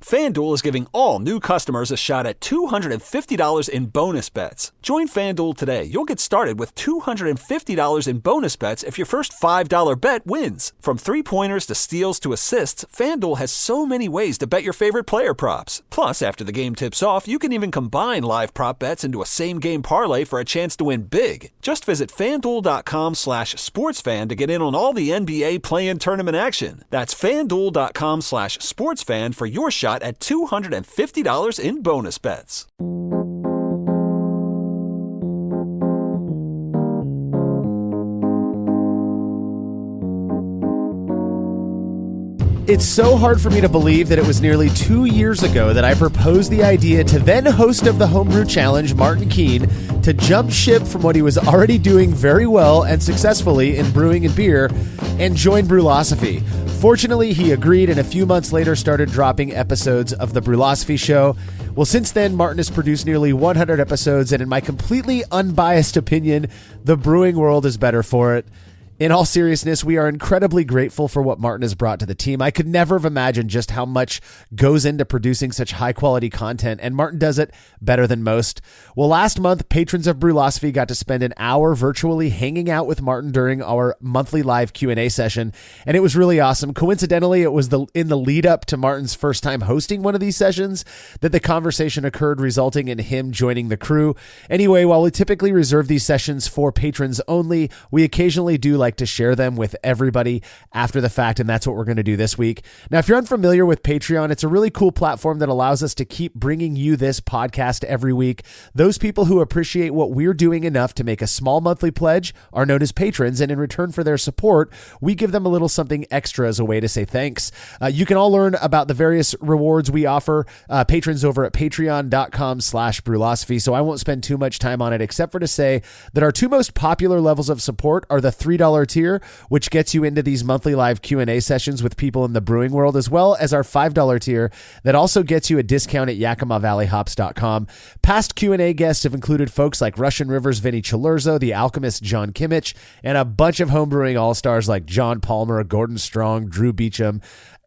FanDuel is giving all new customers a shot at $250 in bonus bets. Join FanDuel today. You'll get started with $250 in bonus bets if your first $5 bet wins. From three-pointers to steals to assists, FanDuel has so many ways to bet your favorite player props. Plus, after the game tips off, you can even combine live prop bets into a same-game parlay for a chance to win big. Just visit FanDuel.com/sportsfan to get in on all the NBA play-in tournament action. That's FanDuel.com/sportsfan for your shot at $250 in bonus bets. It's so hard for me to believe that it was nearly 2 years ago that I proposed the idea to then host of the Homebrew Challenge, Martin Keene, to jump ship from what he was already doing very well and successfully in brewing and beer and join Brewlosophy. Fortunately, he agreed and a few months later started dropping episodes of The Brewlosophy Show. Well, since then, Martin has produced nearly 100 episodes, and in my completely unbiased opinion, the brewing world is better for it. In all seriousness, we are incredibly grateful for what Martin has brought to the team. I could never have imagined just how much goes into producing such high-quality content, and Martin does it better than most. Well, last month, patrons of Brewlosophy got to spend an hour virtually hanging out with Martin during our monthly live Q&A session, and it was really awesome. Coincidentally, it was in the lead-up to Martin's first time hosting one of these sessions that the conversation occurred, resulting in him joining the crew. Anyway, while we typically reserve these sessions for patrons only, we occasionally do like to share them with everybody after the fact, and that's what we're going to do this week. Now, if you're unfamiliar with Patreon, it's a really cool platform that allows us to keep bringing you this podcast every week. Those people who appreciate what we're doing enough to make a small monthly pledge are known as patrons, and in return for their support, we give them a little something extra as a way to say thanks. You can all learn about the various rewards we offer patrons over at patreon.com/brewlosophy, so I won't spend too much time on it except for to say that our two most popular levels of support are the $3 tier, which gets you into these monthly live Q&A sessions with people in the brewing world, as well as our $5 tier that also gets you a discount at YakimaValleyHops.com. Past Q&A guests have included folks like Russian River's Vinny Chilurzo, The Alchemist John Kimmich, and a bunch of homebrewing all-stars like John Palmer, Gordon Strong, Drew Beecham,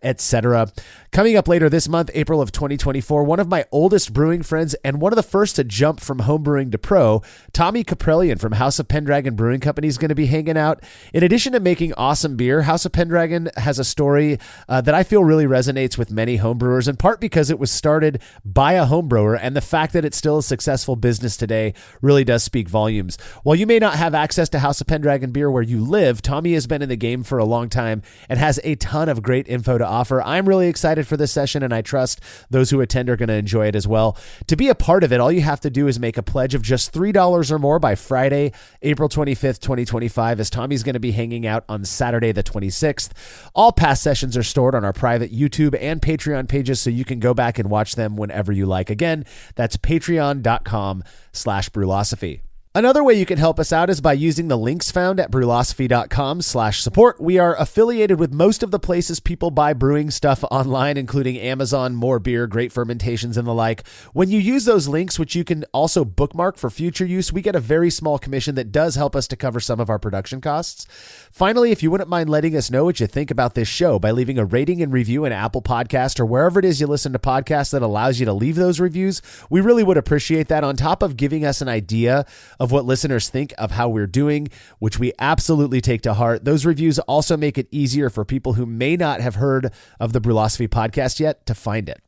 etc. Coming up later this month, April of 2024, one of my oldest brewing friends and one of the first to jump from homebrewing to pro, Tommy Kaprelian from House of Pendragon Brewing Company is going to be hanging out. In addition to making awesome beer, House of Pendragon has a story that I feel really resonates with many homebrewers, in part because it was started by a homebrewer, and the fact that it's still a successful business today really does speak volumes. While you may not have access to House of Pendragon beer where you live, Tommy has been in the game for a long time and has a ton of great info to offer. I'm really excited for this session, and I trust those who attend are going to enjoy it as well. To be a part of it, all you have to do is make a pledge of just $3 or more by Friday, April 25th, 2025, as Tommy's going to be hanging out on Saturday, the 26th. All past sessions are stored on our private YouTube and Patreon pages, so you can go back and watch them whenever you like. Again, that's patreon.com/brewlosophy. Another way you can help us out is by using the links found at brewlosophy.com/support. We are affiliated with most of the places people buy brewing stuff online, including Amazon, More Beer, Great Fermentations, and the like. When you use those links, which you can also bookmark for future use, we get a very small commission that does help us to cover some of our production costs. Finally, if you wouldn't mind letting us know what you think about this show by leaving a rating and review in Apple Podcast or wherever it is you listen to podcasts that allows you to leave those reviews, we really would appreciate that, on top of giving us an idea of what listeners think of how we're doing, which we absolutely take to heart. Those reviews also make it easier for people who may not have heard of the Brewlosophy podcast yet to find it.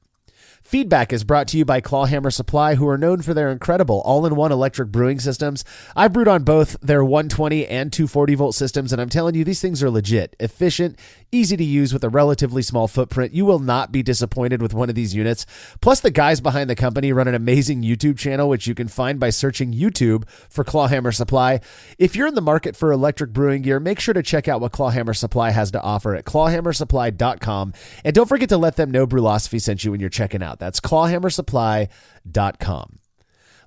Feedback is brought to you by Clawhammer Supply, who are known for their incredible all-in-one electric brewing systems. I brewed on both their 120 and 240 volt systems, and I'm telling you, these things are legit, efficient, easy to use with a relatively small footprint. You will not be disappointed with one of these units. Plus, the guys behind the company run an amazing YouTube channel, which you can find by searching YouTube for Clawhammer Supply. If you're in the market for electric brewing gear, make sure to check out what Clawhammer Supply has to offer at clawhammersupply.com. And don't forget to let them know Brewlosophy sent you when you're checking out. That's clawhammersupply.com.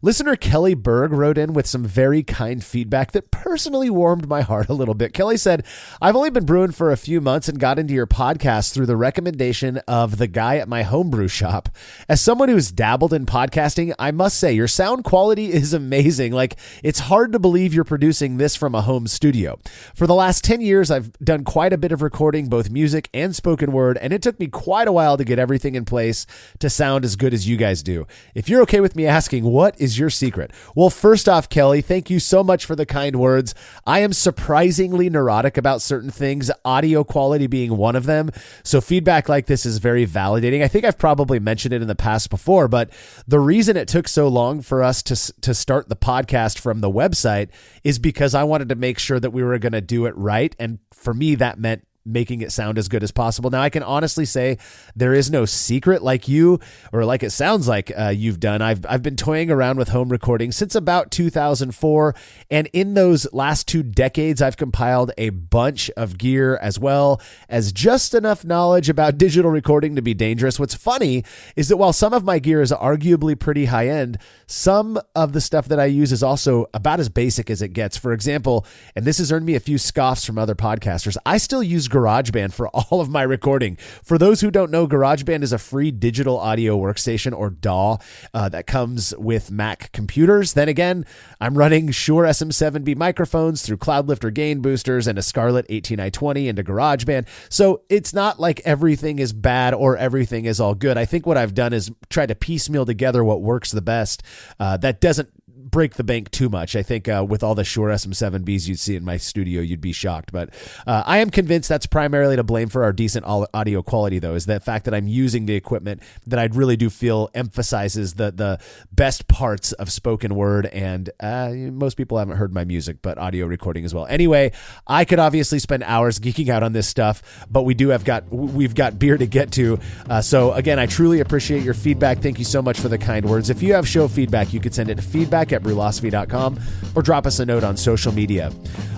Listener Kelly Berg wrote in with some very kind feedback that personally warmed my heart a little bit. Kelly said, I've only been brewing for a few months and got into your podcast through the recommendation of the guy at my homebrew shop. As someone who's dabbled in podcasting, I must say your sound quality is amazing. Like, it's hard to believe you're producing this from a home studio. For the last 10 years, I've done quite a bit of recording, both music and spoken word, and it took me quite a while to get everything in place to sound as good as you guys do. If you're okay with me asking, what is your secret? Well, first off, Kelly, thank you so much for the kind words. I am surprisingly neurotic about certain things, audio quality being one of them. So feedback like this is very validating. I think I've probably mentioned it in the past before, but the reason it took so long for us to start the podcast from the website is because I wanted to make sure that we were going to do it right. And for me, that meant making it sound as good as possible. Now, I can honestly say there is no secret like you, or like it sounds like you've done. I've been toying around with home recording since about 2004. And in those last 2 decades, I've compiled a bunch of gear as well as just enough knowledge about digital recording to be dangerous. What's funny is that while some of my gear is arguably pretty high end, some of the stuff that I use is also about as basic as it gets. For example, and this has earned me a few scoffs from other podcasters, I still use GarageBand for all of my recording. For those who don't know, GarageBand is a free digital audio workstation, or DAW, that comes with Mac computers. Then again, I'm running Shure SM7B microphones through Cloudlifter gain boosters and a Scarlett 18i20 into GarageBand. So it's not like everything is bad or everything is all good. I think what I've done is try to piecemeal together what works the best. That doesn't break the bank too much. I think with all the Shure SM7Bs you'd see in my studio, you'd be shocked. But I am convinced that's primarily to blame for our decent audio quality, though, is the fact that I'm using the equipment that I really do feel emphasizes the best parts of spoken word. And most people haven't heard my music, but audio recording as well. Anyway, I could obviously spend hours geeking out on this stuff, but we've got beer to get to. So again, I truly appreciate your feedback. Thank you so much for the kind words. If you have show feedback, you could send it to feedback@brewlosophy.com or drop us a note on social media.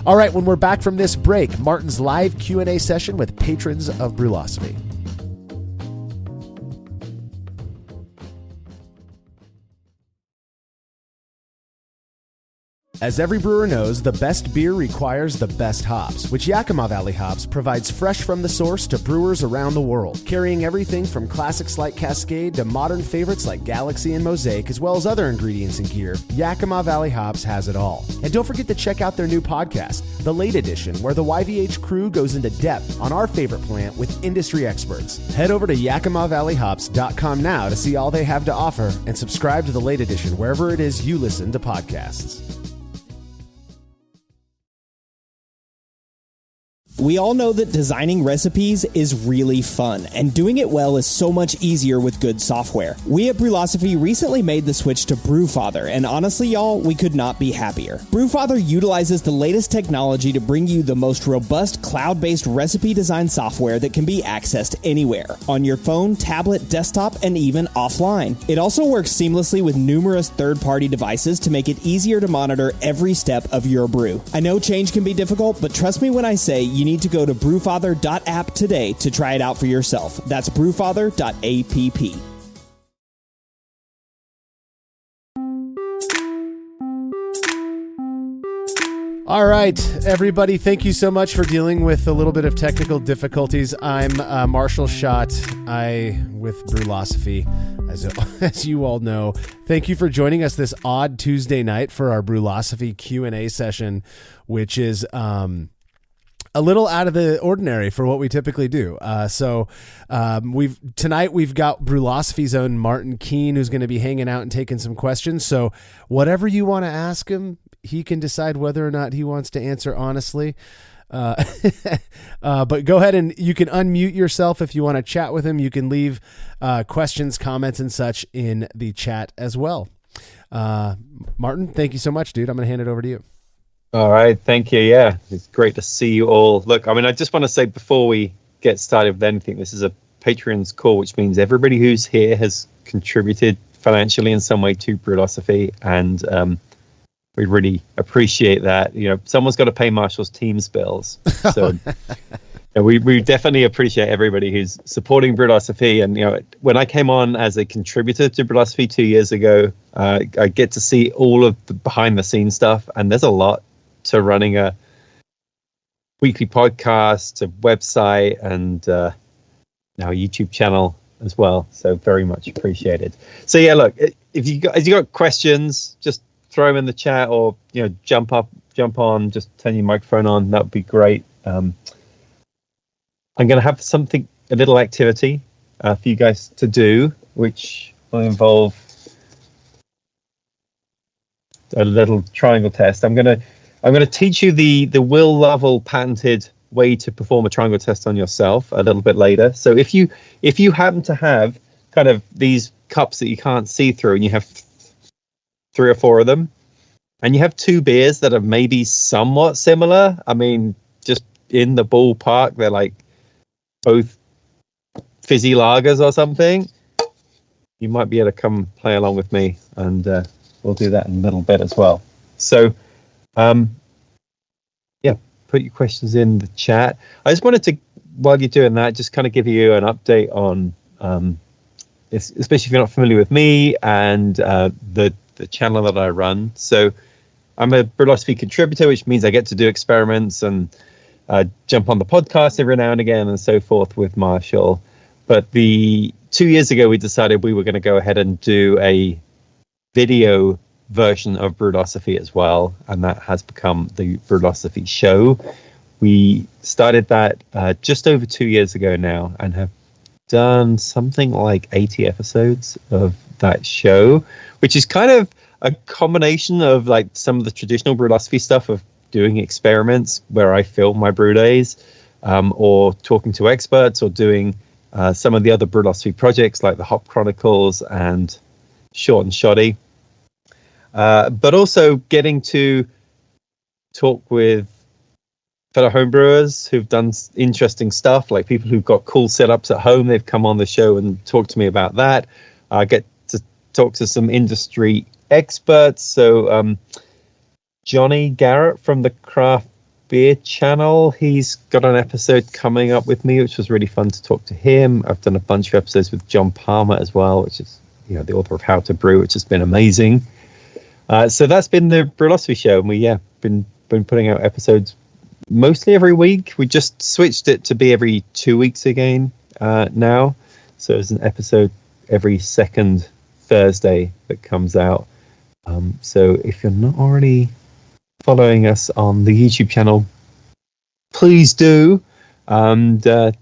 All right, when we're back from this break, Martin's live Q&A session with patrons of Brewlosophy. As every brewer knows, the best beer requires the best hops, which Yakima Valley Hops provides fresh from the source to brewers around the world, carrying everything from classics like Cascade to modern favorites like Galaxy and Mosaic, as well as other ingredients and gear. Yakima Valley Hops has it all. And don't forget to check out their new podcast, The Late Edition, where the YVH crew goes into depth on our favorite plant with industry experts. Head over to YakimaValleyHops.com now to see all they have to offer and subscribe to The Late Edition wherever it is you listen to podcasts. We all know that designing recipes is really fun, and doing it well is so much easier with good software. We at Brewlosophy recently made the switch to Brewfather, and honestly, y'all, we could not be happier. Brewfather utilizes the latest technology to bring you the most robust cloud-based recipe design software that can be accessed anywhere, on your phone, tablet, desktop, and even offline. It also works seamlessly with numerous third-party devices to make it easier to monitor every step of your brew. I know change can be difficult, but trust me when I say you need to go to brewfather.app today to try it out for yourself. That's brewfather.app. All right, everybody, thank you so much for dealing with a little bit of technical difficulties. I'm Marshall Schott, with Brewlosophy, as you all know. Thank you for joining us this odd Tuesday night for our Brewlosophy Q&A session, which is a little out of the ordinary for what we typically do. Tonight we've got Brewlosophy's own Martin Keene, who's going to be hanging out and taking some questions. So whatever you want to ask him, he can decide whether or not he wants to answer honestly. But go ahead and you can unmute yourself if you want to chat with him. You can leave questions, comments, and such in the chat as well. Martin, thank you so much, dude. I'm going to hand it over to you. All right, thank you. Yeah, it's great to see you all. Look, I mean, I just want to say before we get started with anything, this is a Patreon's call, which means everybody who's here has contributed financially in some way to Brewlosophy, and we really appreciate that. You know, someone's got to pay Marshall's Teams bills, so We definitely appreciate everybody who's supporting Brewlosophy. And, when I came on as a contributor to Brewlosophy 2 years ago, I get to see all of the behind the scenes stuff. And there's a lot to running a weekly podcast, a website, and now a YouTube channel as well. So very much appreciated. So yeah, look, if you got questions, just throw them in the chat, or jump on, just turn your microphone on. That would be great. I'm going to have a little activity for you guys to do, which will involve a little triangle test. I'm going to teach you the Will Lovell patented way to perform a triangle test on yourself a little bit later. So if you happen to have kind of these cups that you can't see through, and you have 3 or 4 of them, and you have 2 beers that are maybe somewhat similar, I mean, just in the ballpark, they're like both fizzy lagers or something, you might be able to come play along with me, and we'll do that in a little bit as well. So put your questions in the chat. I just wanted to, while you're doing that, just kind of give you an update on especially if you're not familiar with me and the channel that I run. So I'm a Brewlosophy contributor, which means I get to do experiments and jump on the podcast every now and again and so forth with Marshall. But 2 years ago, we decided we were going to go ahead and do a video version of Brewlosophy as well, and that has become the Brewlosophy Show. We started that just over 2 years ago now, and have done something like 80 episodes of that show, which is kind of a combination of like some of the traditional Brewlosophy stuff of doing experiments where I film my brew days, or talking to experts, or doing some of the other Brewlosophy projects like the Hop Chronicles and Short and Shoddy. But also getting to talk with fellow homebrewers who've done interesting stuff, like people who've got cool setups at home. They've come on the show and talked to me about that. I get to talk to some industry experts. So Johnny Garrett from the Craft Beer Channel, he's got an episode coming up with me, which was really fun to talk to him. I've done a bunch of episodes with John Palmer as well, which is the author of How to Brew, which has been amazing. So that's been the Brewlosophy Show, and we been putting out episodes mostly every week. We just switched it to be every 2 weeks again now. So there's an episode every second Thursday that comes out. So if you're not already following us on the YouTube channel, please do. And don't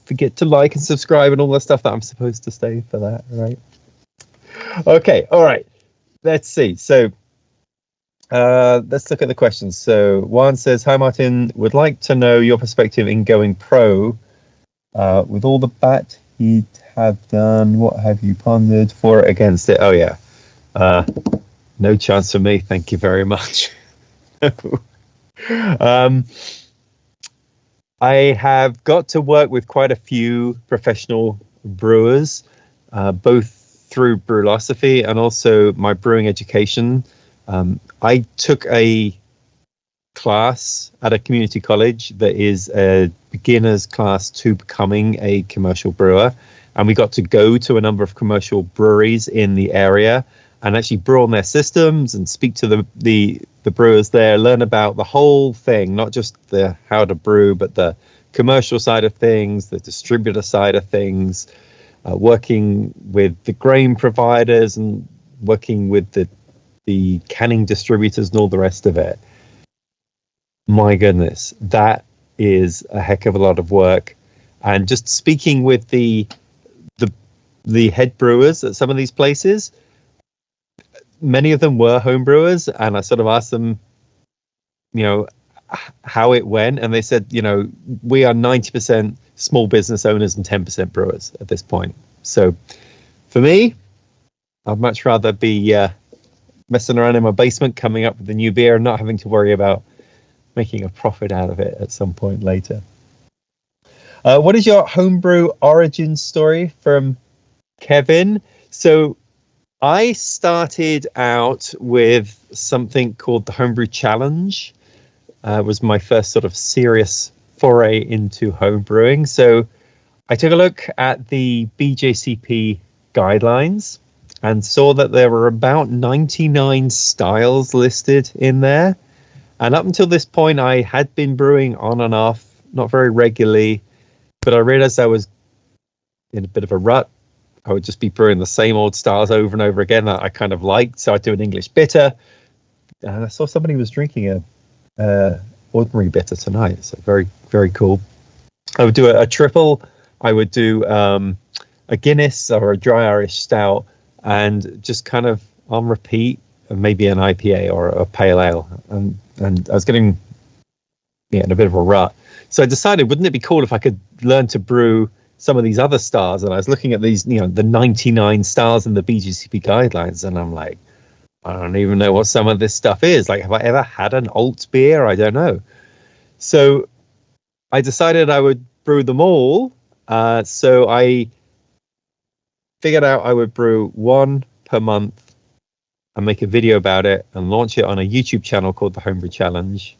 forget to like and subscribe and all the stuff that I'm supposed to say for that, right? Okay, all right. Let's see. So let's look at the questions. So Juan says, hi, Martin. Would like to know your perspective in going pro. With all the bat he'd have done, what have you pondered for it, against it? Oh, yeah. No chance for me. Thank you very much. I have got to work with quite a few professional brewers, both through Brewlosophy and also my brewing education. I took a class at a community college that is a beginner's class to becoming a commercial brewer, and we got to go to a number of commercial breweries in the area and actually brew on their systems and speak to the brewers there, learn about the whole thing, not just the how to brew, but the commercial side of things, the distributor side of things, working with the grain providers and working with the canning distributors and all the rest of it. My goodness, that is a heck of a lot of work. And just speaking with the head brewers at some of these places, many of them were home brewers, and I sort of asked them, how it went, and they said, we are 90% small business owners and 10% brewers at this point. So for me, I'd much rather be messing around in my basement coming up with a new beer and not having to worry about making a profit out of it at some point later. What is your homebrew origin story? From Kevin. So I started out with something called the Homebrew Challenge. Was my first sort of serious foray into home brewing. So I took a look at the BJCP guidelines and saw that there were about 99 styles listed in there. And up until this point, I had been brewing on and off, not very regularly, but I realized I was in a bit of a rut. I would just be brewing the same old styles over and over again that I kind of liked. So I'd do an English bitter. And I saw somebody was drinking a ordinary bitter tonight. So very, very cool. I would do a triple. I would do a Guinness or a dry Irish stout, and just kind of on repeat, maybe an IPA or a pale ale. And I was getting in a bit of a rut. So I decided, wouldn't it be cool if I could learn to brew some of these other styles? And I was looking at these, the 99 styles in the BJCP guidelines, and I'm like, I don't even know what some of this stuff is. Like, have I ever had an alt beer? I don't know. So I decided I would brew them all. So I figured out I would brew one per month and make a video about it and launch it on a YouTube channel called the Homebrew Challenge.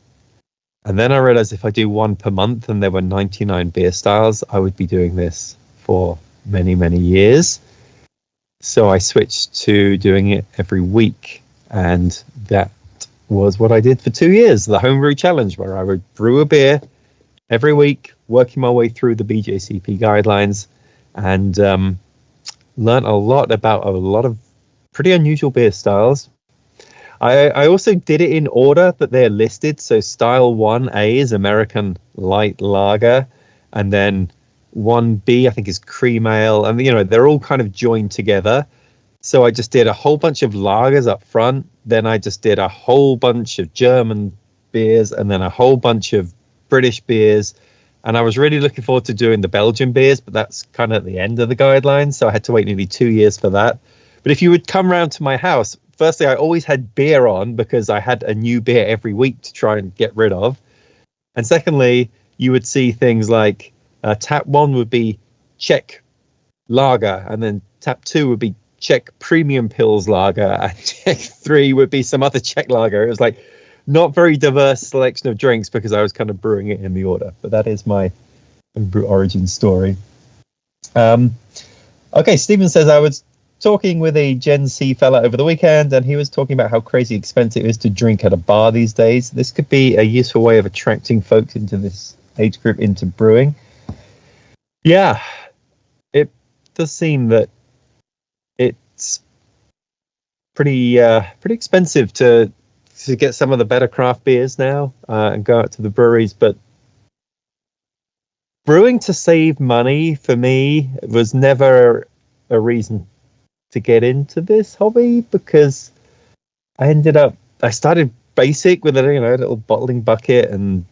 And then I realized if I do one per month and there were 99 beer styles, I would be doing this for many, many years. So I switched to doing it every week. And that was what I did for 2 years, the Homebrew Challenge, where I would brew a beer every week, working my way through the BJCP guidelines, and learned a lot about a lot of pretty unusual beer styles. I also did it in order that they're listed. So style 1A is American light lager, and then 1B I think is cream ale, and they're all kind of joined together. So I just did a whole bunch of lagers up front, then I just did a whole bunch of German beers, and then a whole bunch of British beers. And I was really looking forward to doing the Belgian beers, but that's kind of at the end of the guidelines, so I had to wait nearly 2 years for that. But if you would come round to my house, firstly, I always had beer on because I had a new beer every week to try and get rid of. And secondly, you would see things like tap 1 would be Czech lager, and then tap 2 would be Czech premium Pils lager, and Czech 3 would be some other Czech lager. It was like not very diverse selection of drinks because I was kind of brewing it in the order. But that is my brew origin story. Okay, Stephen says, I was talking with a Gen C fella over the weekend, and he was talking about how crazy expensive it is to drink at a bar these days. This could be a useful way of attracting folks into this age group into brewing. Yeah, it does seem that it's pretty expensive to get some of the better craft beers now and go out to the breweries. But brewing to save money for me was never a reason to get into this hobby, because I started basic with a little bottling bucket and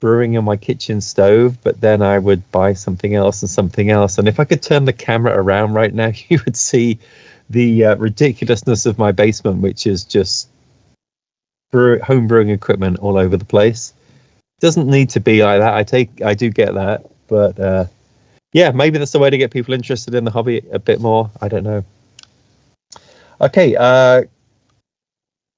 brewing on my kitchen stove, but then I would buy something else. And if I could turn the camera around right now, you would see the ridiculousness of my basement, which is just home brewing equipment all over the place. Doesn't need to be like that. I do get that, but yeah, maybe that's the way to get people interested in the hobby a bit more. I don't know. Okay,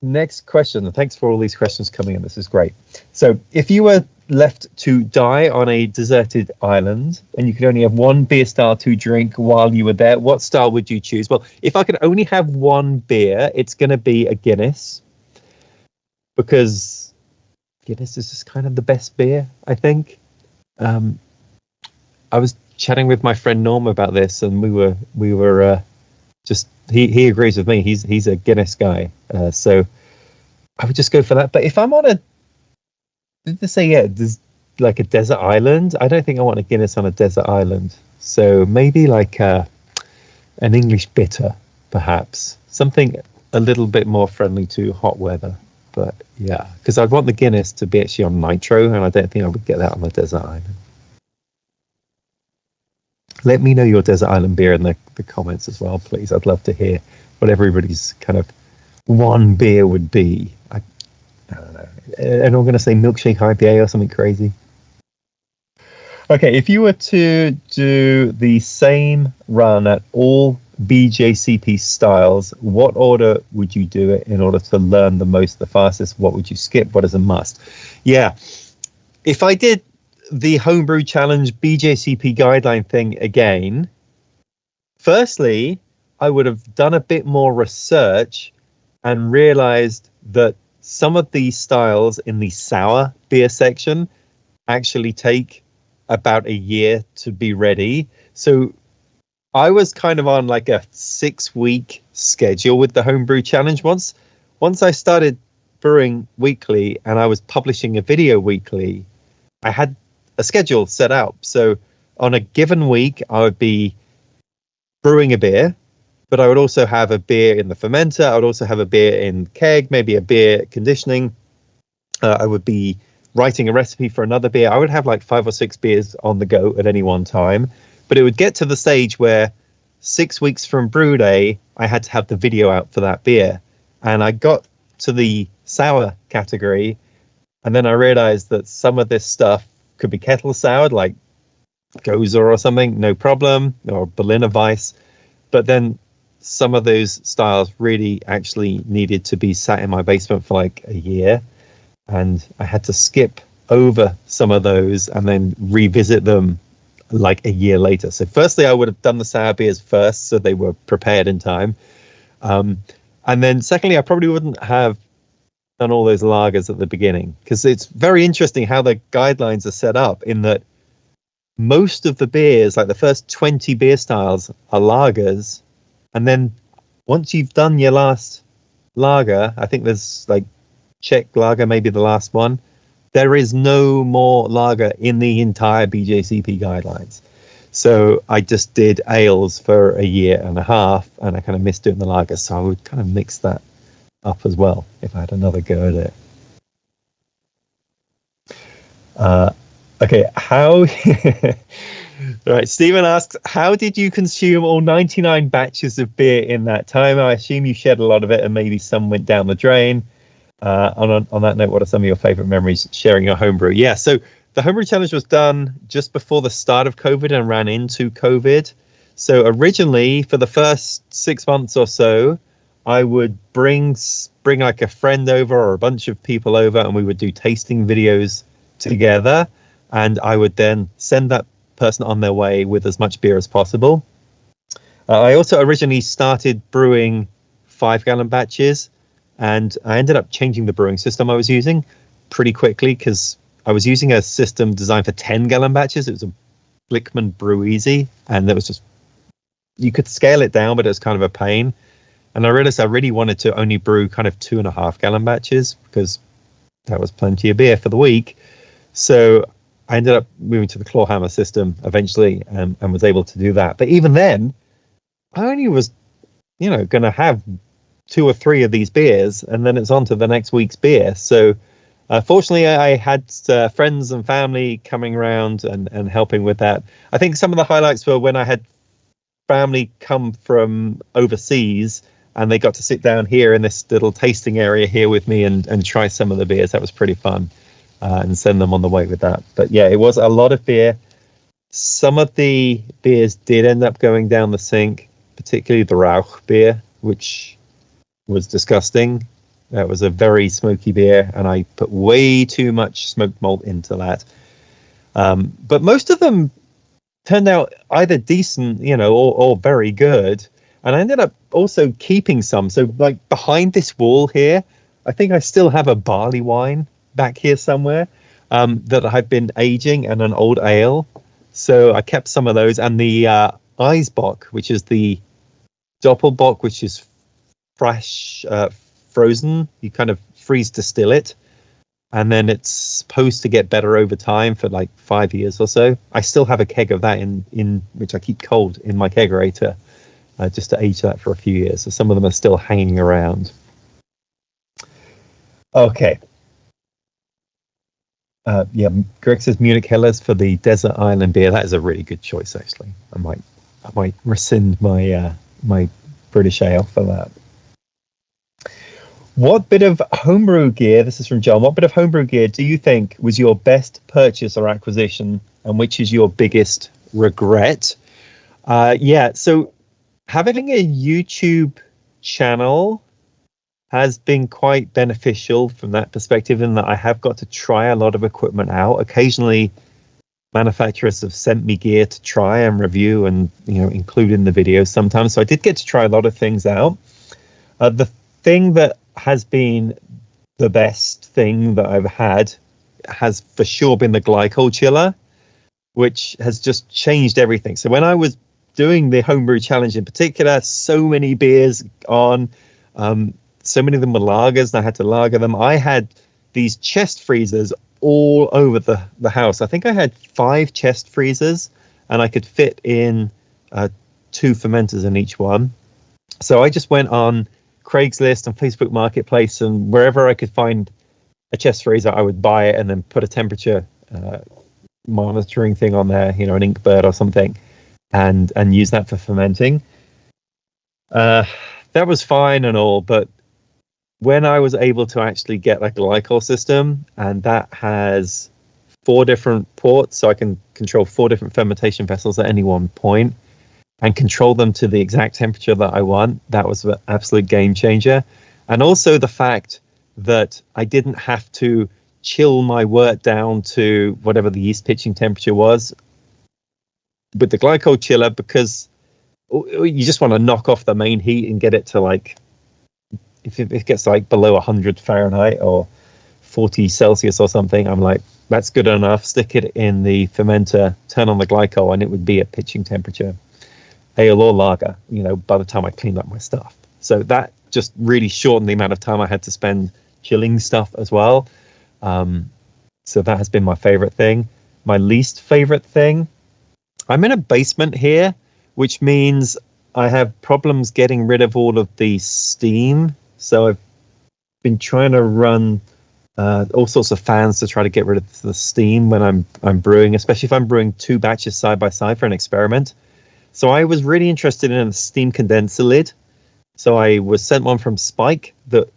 next question. Thanks for all these questions coming in. This is great. So if you were left to die on a deserted island and you could only have one beer style to drink while you were there, what style would you choose? Well, if I could only have one beer, it's going to be a Guinness, because Guinness is just kind of the best beer, I think. I was chatting with my friend Norm about this, and we were just he agrees with me. He's a Guinness guy, so I would just go for that. But if I'm on there's like a desert island, I don't think I want a Guinness on a desert island. So maybe like an English bitter, perhaps something a little bit more friendly to hot weather. But yeah, because I'd want the Guinness to be actually on nitro, and I don't think I would get that on the desert island. Let me know your desert island beer in the comments as well, please. I'd love to hear what everybody's kind of one beer would be. I don't know. And I'm going to say milkshake IPA or something crazy. Okay, if you were to do the same run at all BJCP styles, what order would you do it in order to learn the fastest? What would you skip? What is a must? Yeah, if I did the Homebrew Challenge BJCP guideline thing again, firstly, I would have done a bit more research and realized that some of these styles in the sour beer section actually take about a year to be ready. So I was kind of on like a 6-week schedule with the Homebrew Challenge. Once I started brewing weekly and I was publishing a video weekly, I had a schedule set out. So on a given week, I would be brewing a beer, but I would also have a beer in the fermenter. I would also have a beer in keg, maybe a beer conditioning. I would be writing a recipe for another beer. I would have like 5 or 6 beers on the go at any one time. But it would get to the stage where 6 weeks from brew day, I had to have the video out for that beer. And I got to the sour category, and then I realized that some of this stuff could be kettle soured, like Goza or something, no problem, or Berliner Weiss. But then some of those styles really actually needed to be sat in my basement for like a year. And I had to skip over some of those and then revisit them like a year later. So firstly, I would have done the sour beers first, so they were prepared in time. And then secondly, I probably wouldn't have done all those lagers at the beginning, because it's very interesting how the guidelines are set up in that most of the beers, like the first 20 beer styles, are lagers. And then once you've done your last lager, I think there's like Czech lager, maybe the last one, there is no more lager in the entire BJCP guidelines. So I just did ales for a year and a half, and I kind of missed doing the lager. So I would kind of mix that up as well if I had another go at it. Okay, how... All right, Stephen asks, how did you consume all 99 batches of beer in that time? I assume you shared a lot of it and maybe some went down the drain. On that note, what are some of your favorite memories sharing your homebrew? Yeah, so the Homebrew Challenge was done just before the start of COVID and ran into COVID. So originally, for the first 6 months or so, I would bring like a friend over or a bunch of people over, and we would do tasting videos together. And I would then send that person on their way with as much beer as possible. I also originally started brewing 5-gallon batches, and I ended up changing the brewing system I was using pretty quickly, because I was using a system designed for 10-gallon batches. It was a Blickman Brew Easy, and that was just, you could scale it down, but it was kind of a pain. And I realized I really wanted to only brew kind of 2.5-gallon batches, because that was plenty of beer for the week. So I ended up moving to the Clawhammer system eventually, and was able to do that. But even then, I only was, going to have 2 or 3 of these beers, and then it's on to the next week's beer. So fortunately, I had friends and family coming around and helping with that. I think some of the highlights were when I had family come from overseas, and they got to sit down here in this little tasting area here with me and try some of the beers. That was pretty fun. And send them on the way with that. But yeah, it was a lot of beer. Some of the beers did end up going down the sink, particularly the Rauch beer, which was disgusting. That was a very smoky beer, and I put way too much smoked malt into that. But most of them turned out either decent, or very good. And I ended up also keeping some. So like behind this wall here, I think I still have a barley wine back here somewhere that I've been aging, and an old ale. So I kept some of those, and the Eisbock, which is the Doppelbock, which is fresh, frozen. You kind of freeze distill it, and then it's supposed to get better over time for like 5 years or so. I still have a keg of that in which I keep cold in my kegerator, just to age that for a few years. So some of them are still hanging around. Okay. Greg says Munich Helles for the Desert Island beer. That is a really good choice, actually. I might rescind my my British ale for that. What bit of homebrew gear, this is from John, what bit of homebrew gear do you think was your best purchase or acquisition, and which is your biggest regret? So having a YouTube channel has been quite beneficial from that perspective, in that I have got to try a lot of equipment out. Occasionally manufacturers have sent me gear to try and review and, include in the videos sometimes. So I did get to try a lot of things out. The thing that has been the best thing that I've had has for sure been the glycol chiller, which has just changed everything. So when I was doing the homebrew challenge in particular, so many beers on, so many of them were lagers, and I had to lager them. I had these chest freezers all over the house. I think I had 5 chest freezers, and I could fit in 2 fermenters in each one. So I just went on Craigslist and Facebook Marketplace, and wherever I could find a chest freezer, I would buy it and then put a temperature monitoring thing on there, an Inkbird or something, and use that for fermenting. That was fine and all, but when I was able to actually get like a glycol system, and that has 4 different ports, so I can control 4 different fermentation vessels at any one point and control them to the exact temperature that I want, that was an absolute game changer. And also the fact that I didn't have to chill my wort down to whatever the yeast pitching temperature was with the glycol chiller, because you just want to knock off the main heat and get it to like, if it gets like below 100 Fahrenheit or 40 Celsius or something, I'm like, that's good enough. Stick it in the fermenter, turn on the glycol, and it would be at pitching temperature, ale or lager, by the time I cleaned up my stuff. So that just really shortened the amount of time I had to spend chilling stuff as well. So that has been my favorite thing. My least favorite thing, I'm in a basement here, which means I have problems getting rid of all of the steam. So I've been trying to run all sorts of fans to try to get rid of the steam when I'm brewing, especially if I'm brewing 2 batches side by side for an experiment. So I was really interested in a steam condenser lid. So I was sent one from Spike that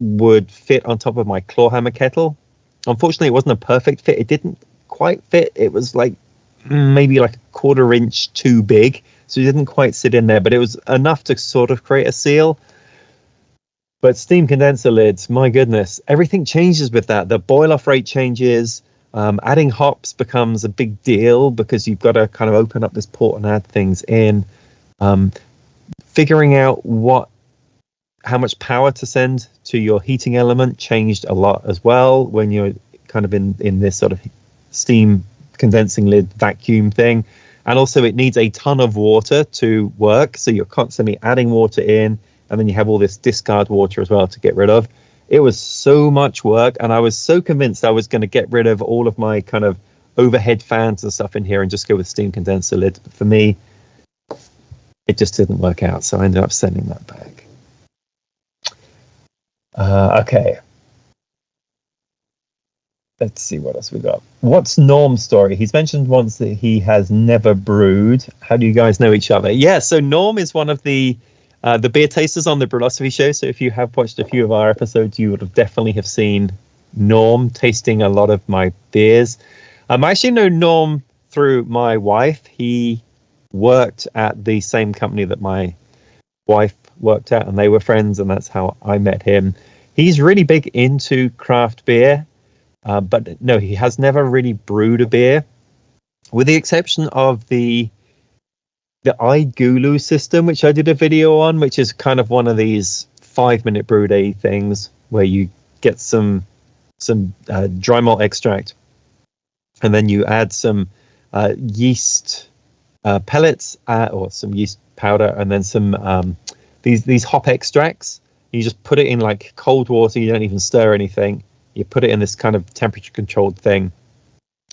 would fit on top of my clawhammer kettle. Unfortunately, it wasn't a perfect fit. It didn't quite fit. It was like maybe like a 1/4 inch too big. So it didn't quite sit in there, but it was enough to sort of create a seal. But steam condenser lids, my goodness, everything changes with that. The boil off rate changes. Adding hops becomes a big deal because you've got to kind of open up this port and add things in. Figuring out how much power to send to your heating element changed a lot as well when you're kind of in this sort of steam condensing lid vacuum thing. And also it needs a ton of water to work. So you're constantly adding water in, and then you have all this discard water as well to get rid of. It was so much work, and I was so convinced I was going to get rid of all of my kind of overhead fans and stuff in here and just go with steam condenser lid. But for me, it just didn't work out, so I ended up sending that back. Okay. Let's see what else we got. What's Norm's story? He's mentioned once that he has never brewed. How do you guys know each other? Yeah, so Norm is one of the beer tasters on the Brewlosophy show. So if you have watched a few of our episodes, you would have definitely have seen Norm tasting a lot of my beers. I actually know Norm through my wife. He worked at the same company that my wife worked at, and they were friends, and that's how I met him. He's really big into craft beer, but no, he has never really brewed a beer, with the exception of the iGulu system, which I did a video on, which is kind of one of these 5-minute brew day things where you get some dry malt extract, and then you add some yeast pellets or some yeast powder, and then some these hop extracts. You just put it in like cold water. You don't even stir anything. You put it in this kind of temperature controlled thing,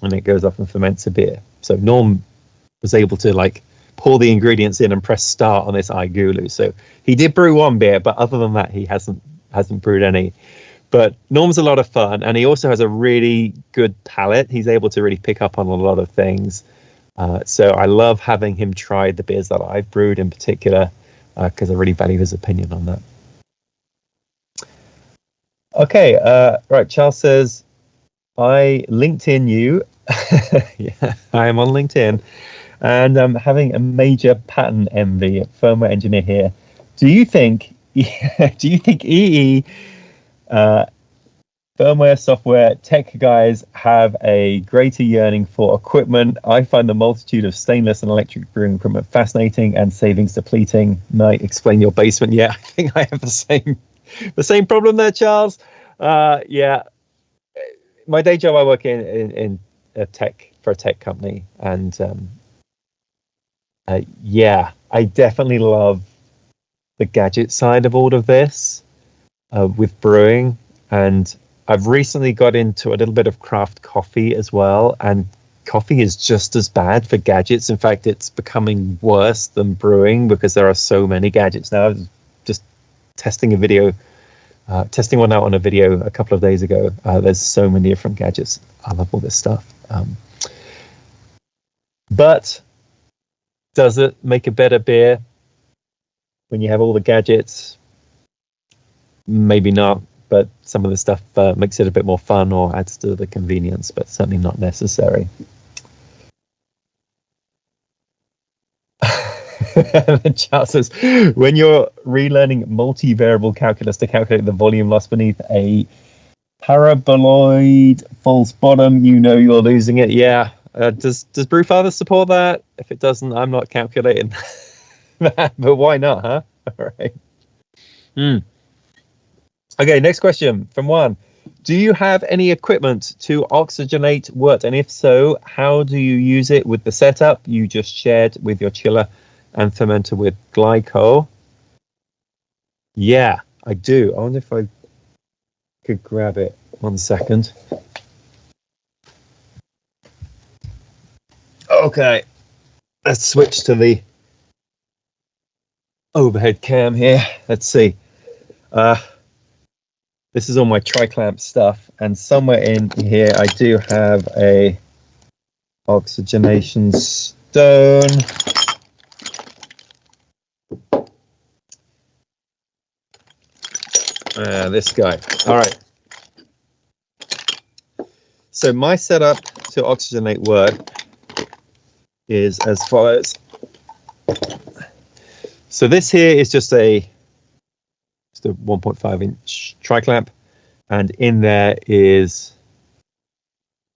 and it goes off and ferments a beer. So Norm was able to like pour the ingredients in and press start on this iGulu. So he did brew one beer, but other than that, he hasn't brewed any. But Norm's a lot of fun, and he also has a really good palate. He's able to really pick up on a lot of things. So I love having him try the beers that I've brewed in particular, because I really value his opinion on that. Okay, right. Charles says, I LinkedIn you. Yeah, I am on LinkedIn. And I'm having a major pattern envy. Firmware engineer here. Do you think EE firmware, software, tech guys have a greater yearning for equipment. I find the multitude of stainless and electric brewing equipment fascinating and savings depleting. Might explain your basement. Yeah, I think I have the same problem there, Charles. Yeah, my day job, I work in a tech company, and yeah, I definitely love the gadget side of all of this with brewing, and I've recently got into a little bit of craft coffee as well, and coffee is just as bad for gadgets. In fact, it's becoming worse than brewing because there are so many gadgets now. I was just testing one out on a video a couple of days ago. There's so many different gadgets. I love all this stuff. But does it make a better beer when you have all the gadgets? Maybe not, but some of the stuff makes it a bit more fun or adds to the convenience, but certainly not necessary. And then Charles says, when you're relearning multivariable calculus to calculate the volume loss beneath a paraboloid false bottom, you know you're losing it. Yeah. Does Brewfather support that? If it doesn't, I'm not calculating that. But why not, huh? All right. Okay, next question from Juan. Do you have any equipment to oxygenate wort? And if so, how do you use it with the setup you just shared with your chiller and fermenter with glycol? Yeah, I do. I wonder if I could grab it. 1 second. Okay, let's switch to the overhead cam here. Let's see. This is all my tri-clamp stuff, and somewhere in here I do have a oxygenation stone. This guy. All right. So my setup to oxygenate wort is as follows. So this here is just a 1.5 inch tri-clamp, and in there is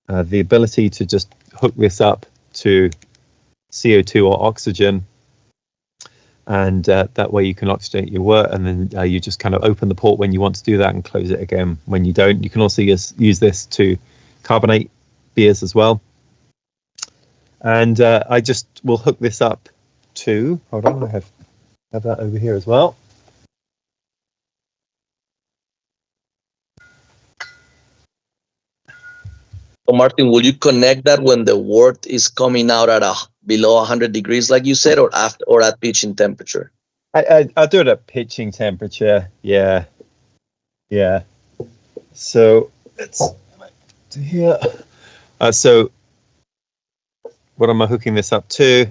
the ability to just hook this up to CO2 or oxygen, and that way you can oxygenate your wort, and then you just kind of open the port when you want to do that and close it again when you don't. You can also use this to carbonate beers as well. And I just will hook this up to, hold on, I have that over here as well. So Martin, will you connect that when the wort is coming out at below 100 degrees, like you said, or after, or at pitching temperature? I'll do it at pitching temperature. Yeah. So let's do here. So what am I hooking this up to?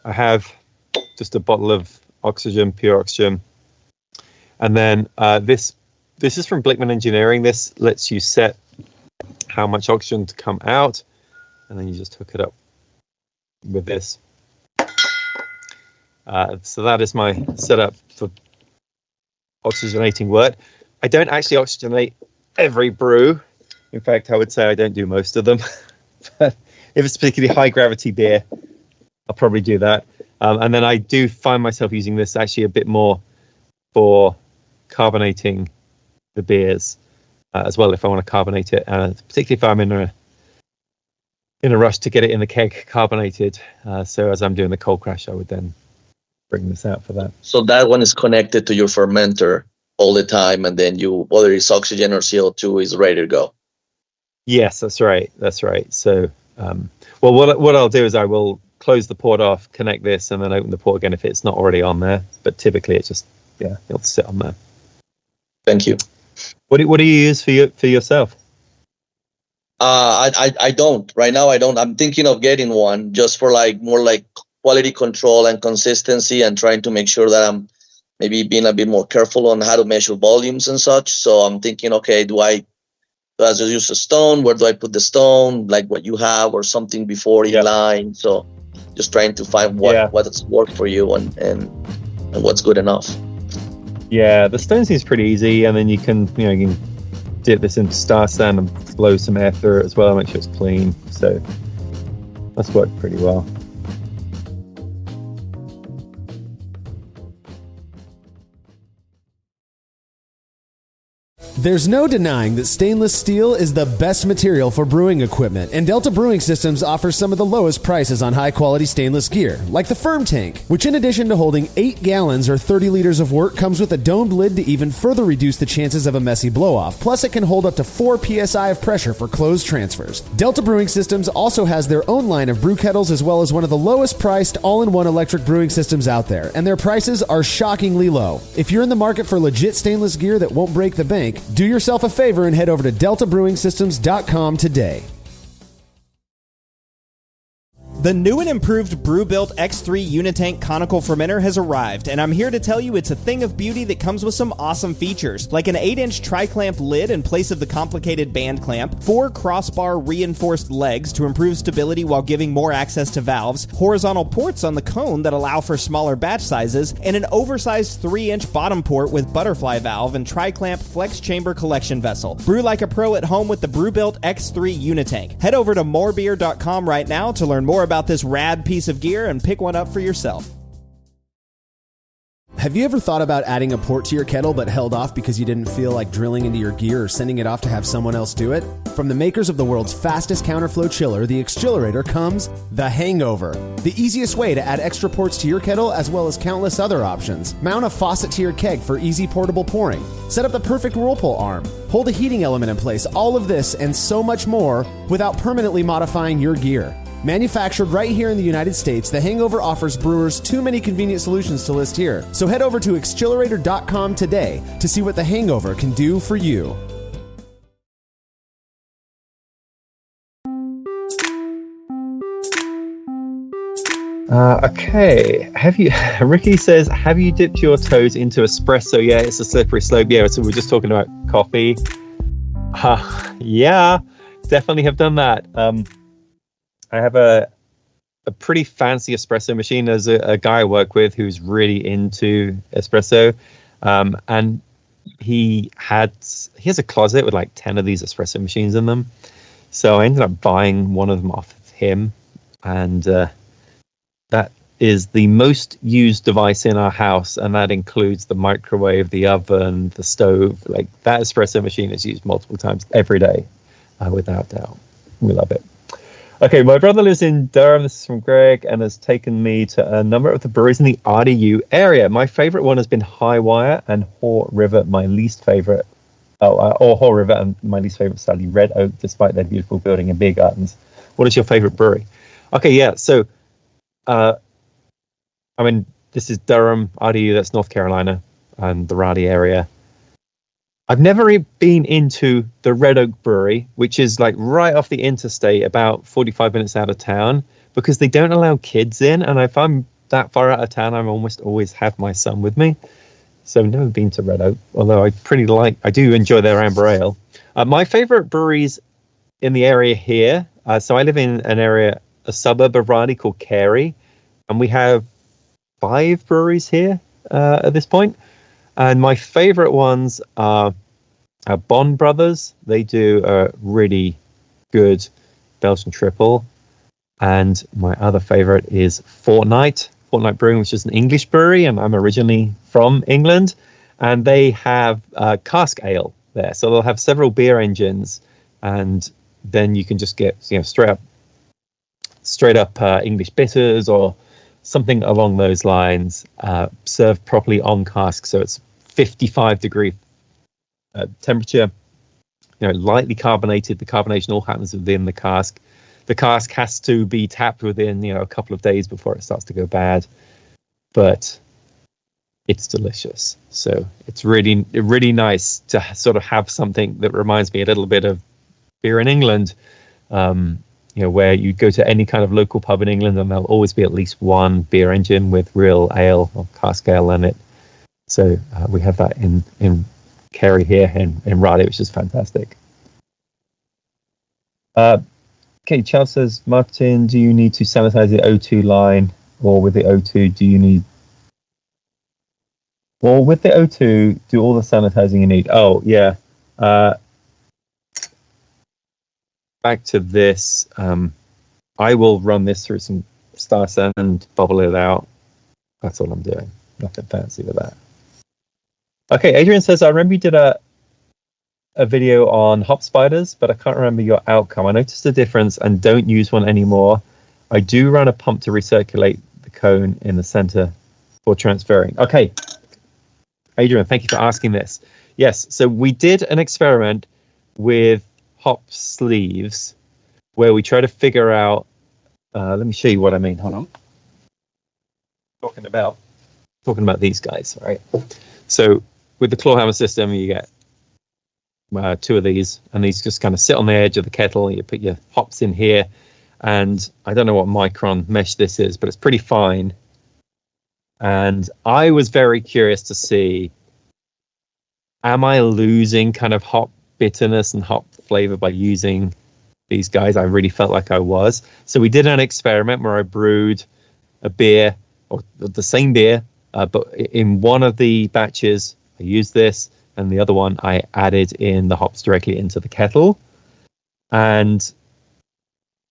I have just a bottle of oxygen, pure oxygen, and then this is from Blickman Engineering. This lets you set how much oxygen to come out, and then you just hook it up with this. So that is my setup for oxygenating wort. I don't actually oxygenate every brew. In fact, I would say I don't do most of them. But if it's particularly high gravity beer, I'll probably do that. And then I do find myself using this actually a bit more for carbonating the beers as well, if I want to carbonate it, particularly if I'm in a rush to get it in the keg carbonated. So as I'm doing the cold crash, I would then bring this out for that. So that one is connected to your fermenter all the time, and then whether it's oxygen or CO2, is ready to go. Yes, that's right. So, well, what I'll do is I will close the port off, connect this, and then open the port again if it's not already on there. But typically, it's just it'll sit on there. Thank you. What do you use for yourself? I don't right now. I don't. I'm thinking of getting one just for more like quality control and consistency, and trying to make sure that I'm maybe being a bit more careful on how to measure volumes and such. So I'm thinking, okay, do I just use a stone? Where do I put the stone? Like what you have, or something before in line? So just trying to find what's worked for you and what's good enough. Yeah, the stone seems pretty easy, and then you can dip this into Star San and blow some air through it as well, make sure it's clean. So that's worked pretty well. There's no denying that stainless steel is the best material for brewing equipment, and Delta Brewing Systems offers some of the lowest prices on high-quality stainless gear, like the Firm Tank, which in addition to holding 8 gallons or 30 liters of work, comes with a domed lid to even further reduce the chances of a messy blow-off. Plus, it can hold up to 4 psi of pressure for closed transfers. Delta Brewing Systems also has their own line of brew kettles, as well as one of the lowest-priced all-in-one electric brewing systems out there, and their prices are shockingly low. If you're in the market for legit stainless gear that won't break the bank, do yourself a favor and head over to deltabrewingsystems.com today. The new and improved Brewbuilt X3 Unitank conical fermenter has arrived, and I'm here to tell you it's a thing of beauty that comes with some awesome features, like an 8-inch tri-clamp lid in place of the complicated band clamp, 4 crossbar reinforced legs to improve stability while giving more access to valves, horizontal ports on the cone that allow for smaller batch sizes, and an oversized 3-inch bottom port with butterfly valve and tri-clamp flex chamber collection vessel. Brew like a pro at home with the Brewbuilt X3 Unitank. Head over to morebeer.com right now to learn more about this rad piece of gear and pick one up for yourself. Have you ever thought about adding a port to your kettle but held off because you didn't feel like drilling into your gear or sending it off to have someone else do it? From the makers of the world's fastest counterflow chiller, the Xchillerator, comes the Hangover, the easiest way to add extra ports to your kettle as well as countless other options. Mount a faucet to your keg for easy portable pouring. Set up the perfect whirlpool arm. Hold a heating element in place. All of this and so much more without permanently modifying your gear. Manufactured right here in the United States, the Hangover offers brewers too many convenient solutions to list here. So head over to Xchillerator.com today to see what the Hangover can do for you. Okay. Ricky says, have you dipped your toes into espresso? Yeah, it's a slippery slope. Yeah, so we're just talking about coffee. Yeah, definitely have done that. I have a pretty fancy espresso machine. There's a guy I work with who's really into espresso, and he has a closet with like 10 of these espresso machines in them. So I ended up buying one of them off of him, and that is the most used device in our house, and that includes the microwave, the oven, the stove. Like, that espresso machine is used multiple times every day, without doubt. We love it. Okay, my brother lives in Durham. This is from Greg, and has taken me to a number of the breweries in the RDU area. My favorite one has been Highwire and Haw River, my least favorite. Or Haw River, and my least favorite, sadly, Red Oak, despite their beautiful building and beer gardens. What is your favorite brewery? Okay, yeah, so, this is Durham, RDU, that's North Carolina, and the Raleigh area. I've never been into the Red Oak Brewery, which is like right off the interstate, about 45 minutes out of town, because they don't allow kids in. And if I'm that far out of town, I almost always have my son with me. So I've never been to Red Oak, although I do enjoy their amber ale. My favorite breweries in the area here. So I live in a suburb of Raleigh called Cary, and we have 5 breweries here at this point. And my favorite ones are Bond Brothers. They do a really good Belgian triple. And my other favorite is Fortnite Brewing, which is an English brewery, and I'm originally from England. And they have cask ale there. So they'll have several beer engines, and then you can just get straight up English bitters or something along those lines, served properly on cask. So it's 55 degree temperature, lightly carbonated. The carbonation all happens within the cask. The cask has to be tapped within, a couple of days before it starts to go bad, but it's delicious. So it's really, really nice to sort of have something that reminds me a little bit of beer in England. Where you go to any kind of local pub in England and there'll always be at least one beer engine with real ale or cask ale in it. So we have that in Cary here in Raleigh, which is fantastic. Okay, Charles says, Martin, do you need to sanitize the O2 line, or with the O2 do all the sanitizing you need? Oh, yeah. back to this. I will run this through some Star Sand, bubble it out. That's all I'm doing. Nothing fancy with that. Okay, Adrian says, I remember you did a video on hop spiders, but I can't remember your outcome. I noticed a difference and don't use one anymore. I do run a pump to recirculate the cone in the center for transferring. Okay, Adrian, thank you for asking this. Yes, so we did an experiment with hop sleeves where we try to figure out, let me show you what I mean. Hold on. Talking about these guys, right? So with the claw hammer system, you get two of these, and these just kind of sit on the edge of the kettle. You put your hops in here, and I don't know what micron mesh this is, but it's pretty fine. And I was very curious to see, am I losing kind of hop bitterness and hop flavor by using these guys? I really felt like I was. So we did an experiment where I brewed a beer, or the same beer, but in one of the batches I used this, and the other one I added in the hops directly into the kettle. And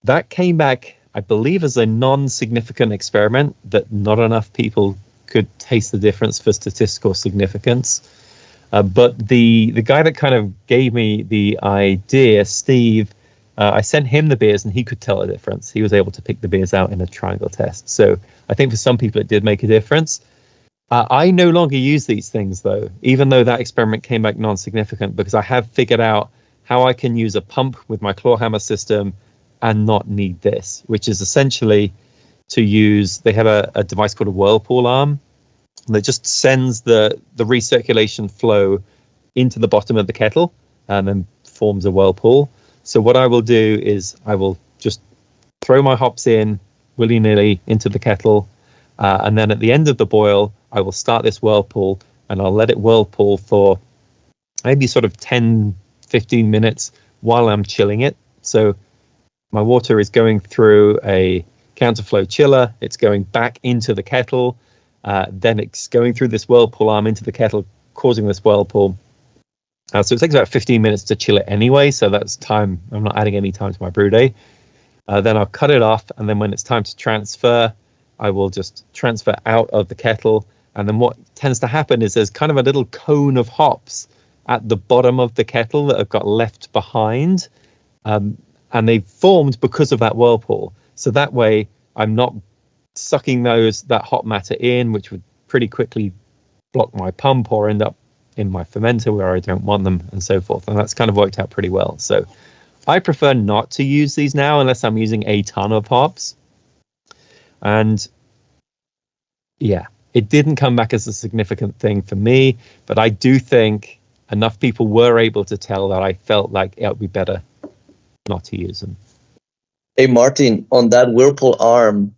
that came back, I believe, as a non-significant experiment, that not enough people could taste the difference for statistical significance. But the guy that kind of gave me the idea, Steve, I sent him the beers and he could tell a difference. He was able to pick the beers out in a triangle test. So I think for some people it did make a difference. I no longer use these things, though, even though that experiment came back non-significant, because I have figured out how I can use a pump with my claw hammer system and not need this, which is essentially to use, they have a device called a whirlpool arm that just sends the recirculation flow into the bottom of the kettle and then forms a whirlpool. So what I will do is I will just throw my hops in willy-nilly into the kettle, and then at the end of the boil, I will start this whirlpool and I'll let it whirlpool for maybe sort of 10, 15 minutes while I'm chilling it. So my water is going through a counterflow chiller, it's going back into the kettle, then it's going through this whirlpool arm into the kettle, causing this whirlpool. So it takes about 15 minutes to chill it anyway, so that's time. I'm not adding any time to my brew day. Then I'll cut it off, and then when it's time to transfer, I will just transfer out of the kettle. And then what tends to happen is there's kind of a little cone of hops at the bottom of the kettle that have got left behind. And they've formed because of that whirlpool. So that way I'm not sucking that hop matter in, which would pretty quickly block my pump or end up in my fermenter where I don't want them, and so forth. And that's kind of worked out pretty well. So I prefer not to use these now unless I'm using a ton of hops. And yeah, it didn't come back as a significant thing for me, but I do think enough people were able to tell that I felt like it would be better not to use them. Hey, Martin, on that whirlpool arm,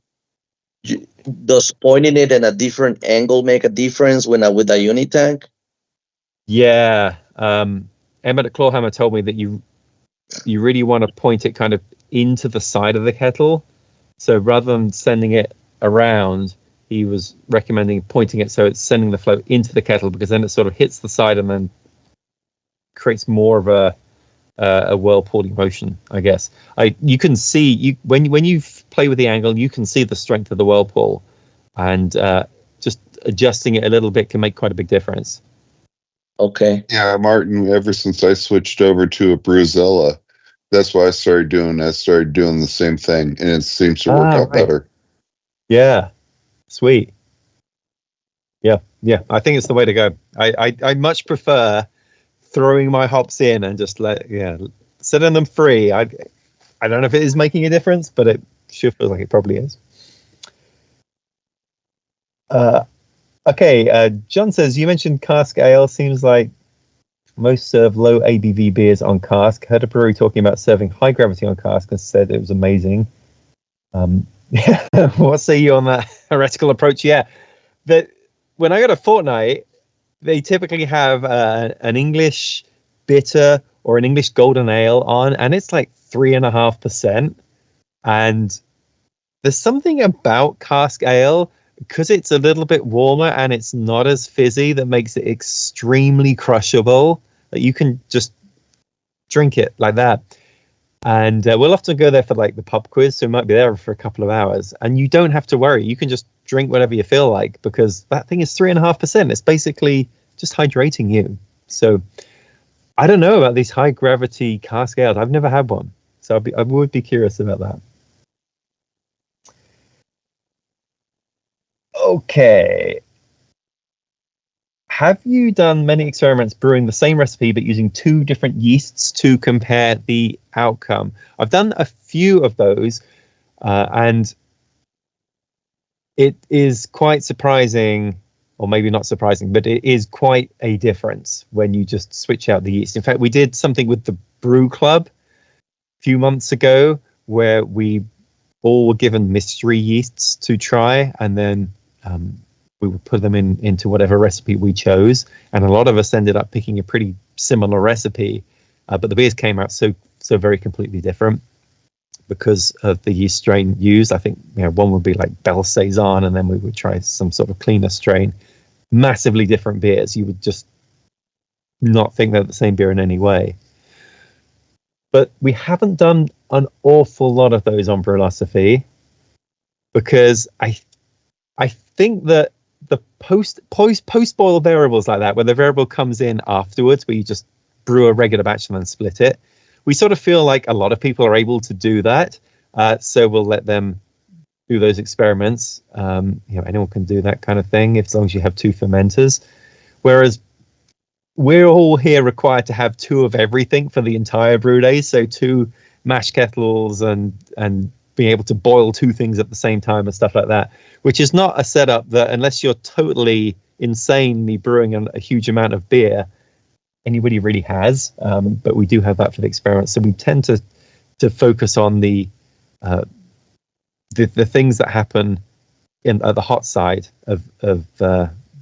does pointing it in a different angle make a difference with a unitank? Yeah. Emma at Clawhammer told me that you really want to point it kind of into the side of the kettle. So rather than sending it around, he was recommending pointing it so it's sending the flow into the kettle, because then it sort of hits the side and then creates more of a whirlpooling motion, I guess. You can see when you play with the angle, you can see the strength of the whirlpool, and just adjusting it a little bit can make quite a big difference. Okay. Yeah, Martin, ever since I switched over to a Brewzilla, that's what I started doing. I started doing the same thing, and it seems to work out better. Yeah. Sweet. Yeah. I think it's the way to go. I much prefer throwing my hops in and just setting them free. I don't know if it is making a difference, but it sure feels like it probably is. Okay, John says, you mentioned cask ale. Seems like most serve low ABV beers on cask. Heard a brewery talking about serving high gravity on cask and said it was amazing. What say you on that heretical approach? Yeah, that when I go to Fortnite, they typically have an English bitter or an English golden ale on, and it's like 3.5%. And there's something about cask ale, because it's a little bit warmer and it's not as fizzy, that makes it extremely crushable. That you can just drink it like that. And we'll often go there for like the pub quiz, so we might be there for a couple of hours. And you don't have to worry. You can just drink whatever you feel like, because that thing is 3.5%. It's basically just hydrating you. So I don't know about these high gravity cask ales. I've never had one, so I would be curious about that. Okay. Have you done many experiments brewing the same recipe but using 2 different yeasts to compare the outcome? I've done a few of those, and it is quite surprising, or maybe not surprising, but it is quite a difference when you just switch out the yeast. In fact, we did something with the Brew Club a few months ago where we all were given mystery yeasts to try, and then we would put them into whatever recipe we chose, and a lot of us ended up picking a pretty similar recipe, but the beers came out so very completely different because of the yeast strain used. I think one would be like Belle Saison, and then we would try some sort of cleaner strain. Massively different beers. You would just not think they're the same beer in any way. But we haven't done an awful lot of those on Brewlosophy, because I think that the post boil variables like that, where the variable comes in afterwards, where you just brew a regular batch and then split it, we sort of feel like a lot of people are able to do that. So we'll let them do those experiments. Anyone can do that kind of thing, as long as you have 2 fermenters. Whereas we're all here required to have 2 of everything for the entire brew day. So 2 mash kettles and being able to boil 2 things at the same time and stuff like that, which is not a setup that, unless you're totally insanely brewing a huge amount of beer, anybody really has. But we do have that for the experiment. So we tend to focus on the things that happen at the hot side of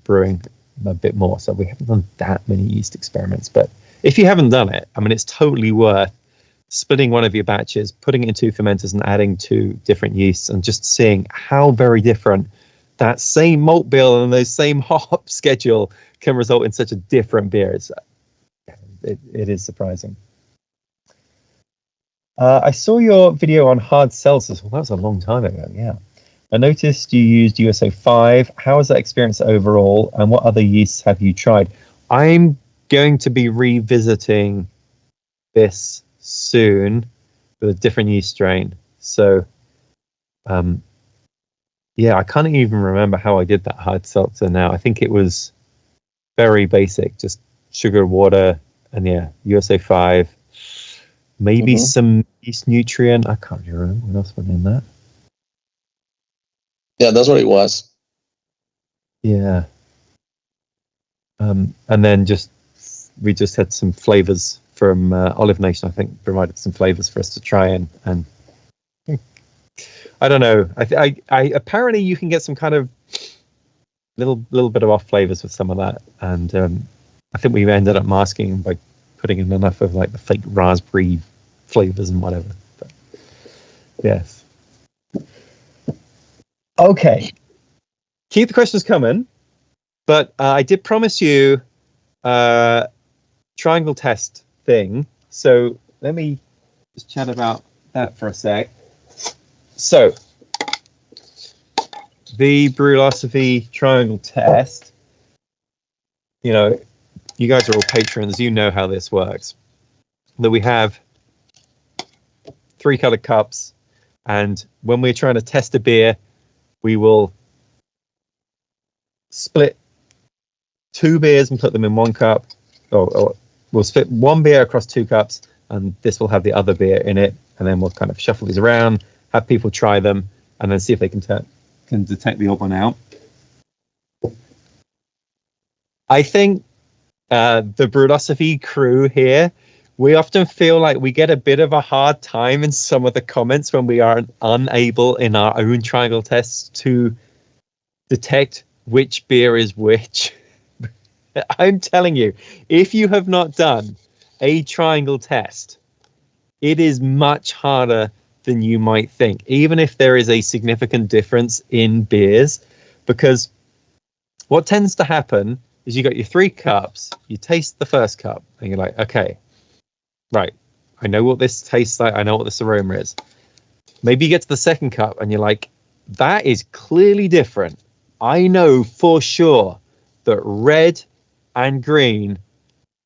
brewing a bit more. So we haven't done that many yeast experiments. But if you haven't done it, I mean, it's totally worth splitting one of your batches, putting it in 2 fermenters and adding 2 different yeasts, and just seeing how very different that same malt bill and those same hop schedule can result in such a different beer. It is surprising. I saw your video on hard seltzers. Well, that was a long time ago, yeah. I noticed you used USA 5. How was that experience overall, and what other yeasts have you tried? I'm going to be revisiting this soon with a different yeast strain. So, I can't even remember how I did that hard seltzer now. I think it was very basic, just sugar, water, and USA 5. Maybe some yeast nutrient. I can't remember what else went in that. Yeah, that's what it was. Yeah. And then we just had some flavors from Olive Nation. I think provided some flavors for us to try, and I don't know. I apparently you can get some kind of little bit of off flavors with some of that, and I think we ended up masking by putting in enough of like the fake raspberry flavors and whatever. But, yes. Okay. Keep the questions coming, but I did promise you triangle test thing. So let me just chat about that for a sec. So the Brewlosophy triangle test, you guys are all patrons, you know how this works. That we have 3 colored cups, and when we're trying to test a beer, we will split 2 beers and put them in 1 cup, or we'll split 1 beer across 2 cups, and this will have the other beer in it, and then we'll kind of shuffle these around, have people try them, and then see if they can detect the odd one out. I think the Brewlosophy crew here, we often feel like we get a bit of a hard time in some of the comments when we are unable in our own triangle tests to detect which beer is which. I'm telling you, if you have not done a triangle test, it is much harder than you might think, even if there is a significant difference in beers, because what tends to happen is you got your 3 cups, you taste the first cup, and you're like, okay, right, I know what this tastes like. I know what this aroma is. Maybe you get to the second cup and you're like, that is clearly different. I know for sure that red and green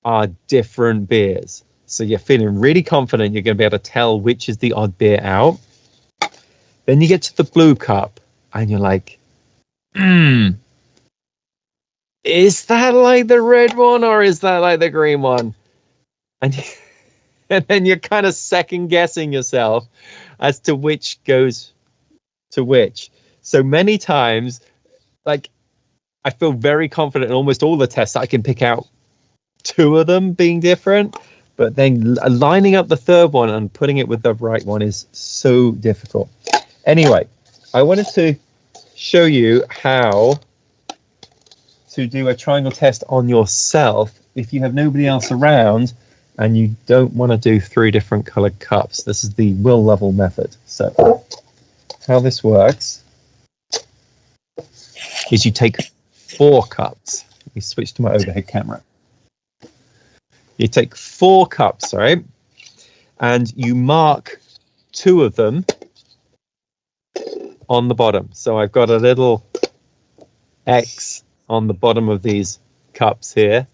are different beers. So you're feeling really confident you're going to be able to tell which is the odd beer out. Then you get to the blue cup and you're like, is that like the red one or is that like the green one? And then you're kind of second guessing yourself as to which goes to which. So many times, like, I feel very confident in almost all the tests that I can pick out two of them being different, but then lining up the third one and putting it with the right one is so difficult. Anyway, I wanted to show you how to do a triangle test on yourself if you have nobody else around and you don't want to do 3 different colored cups. This is the will level method. So how this works is you take 4 cups. Let me switch to my overhead camera. You take 4 cups, right? And you mark 2 of them on the bottom. So I've got a little X on the bottom of these cups here.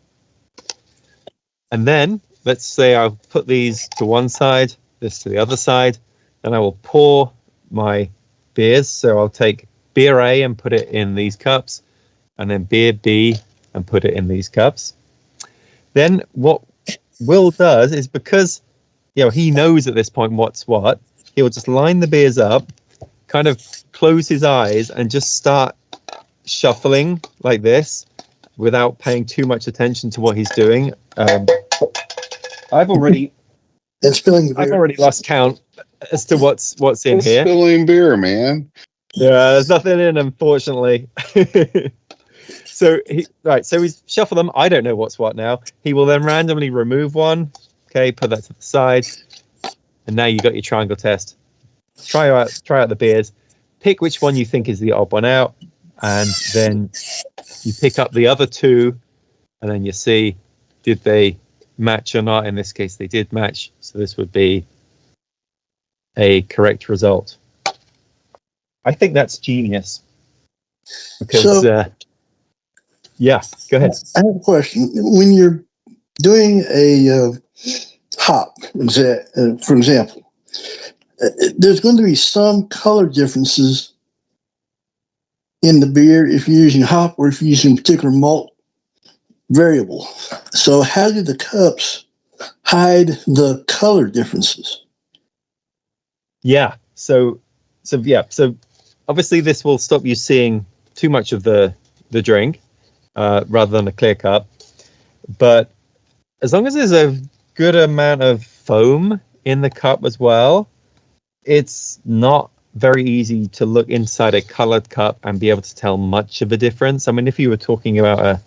And then let's say I'll put these to one side, this to the other side, and I will pour my beers. So I'll take beer A and put it in these cups, and then beer B and put it in these cups. Then what Will does is, because he knows at this point what's what, he'll just line the beers up, kind of close his eyes and just start shuffling like this without paying too much attention to what he's doing. I've already lost count as to what's in here. Spilling beer, man. Yeah, there's nothing in, unfortunately. So he's shuffled them. I don't know what's what now. He will then randomly remove one. Okay, put that to the side, and now you got your triangle test. Try out the beers. Pick which one you think is the odd one out, and then you pick up the other 2, and then you see, did they match or not? In this case, they did match, so this would be a correct result. I think that's genius. Because, yeah, go ahead. I have a question. When you're doing a hop, for example, there's going to be some color differences in the beer if you're using hop or if you're using a particular malt variable. So how do the cups hide the color differences? Yeah. So obviously this will stop you seeing too much of the drink rather than a clear cup. But as long as there's a good amount of foam in the cup as well, it's not very easy to look inside a colored cup and be able to tell much of a difference. I mean, if you were talking about a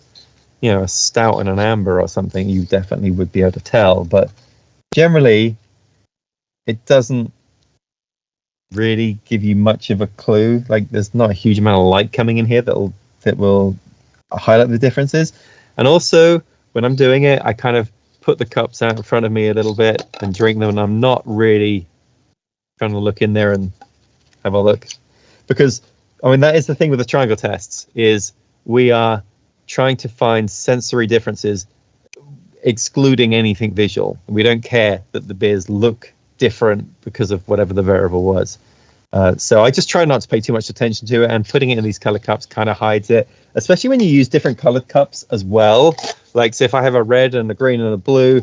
stout and an amber or something, you definitely would be able to tell. But generally, it doesn't really give you much of a clue. Like, there's not a huge amount of light coming in here that will highlight the differences. And also, when I'm doing it, I kind of put the cups out in front of me a little bit and drink them, and I'm not really trying to look in there and have a look, because I mean, that is the thing with the triangle tests, is we are trying to find sensory differences excluding anything visual. We don't care that the beers look different because of whatever the variable was. So I just try not to pay too much attention to it, and putting it in these color cups kind of hides it, especially when you use different colored cups as well. Like, so if I have a red and a green and a blue,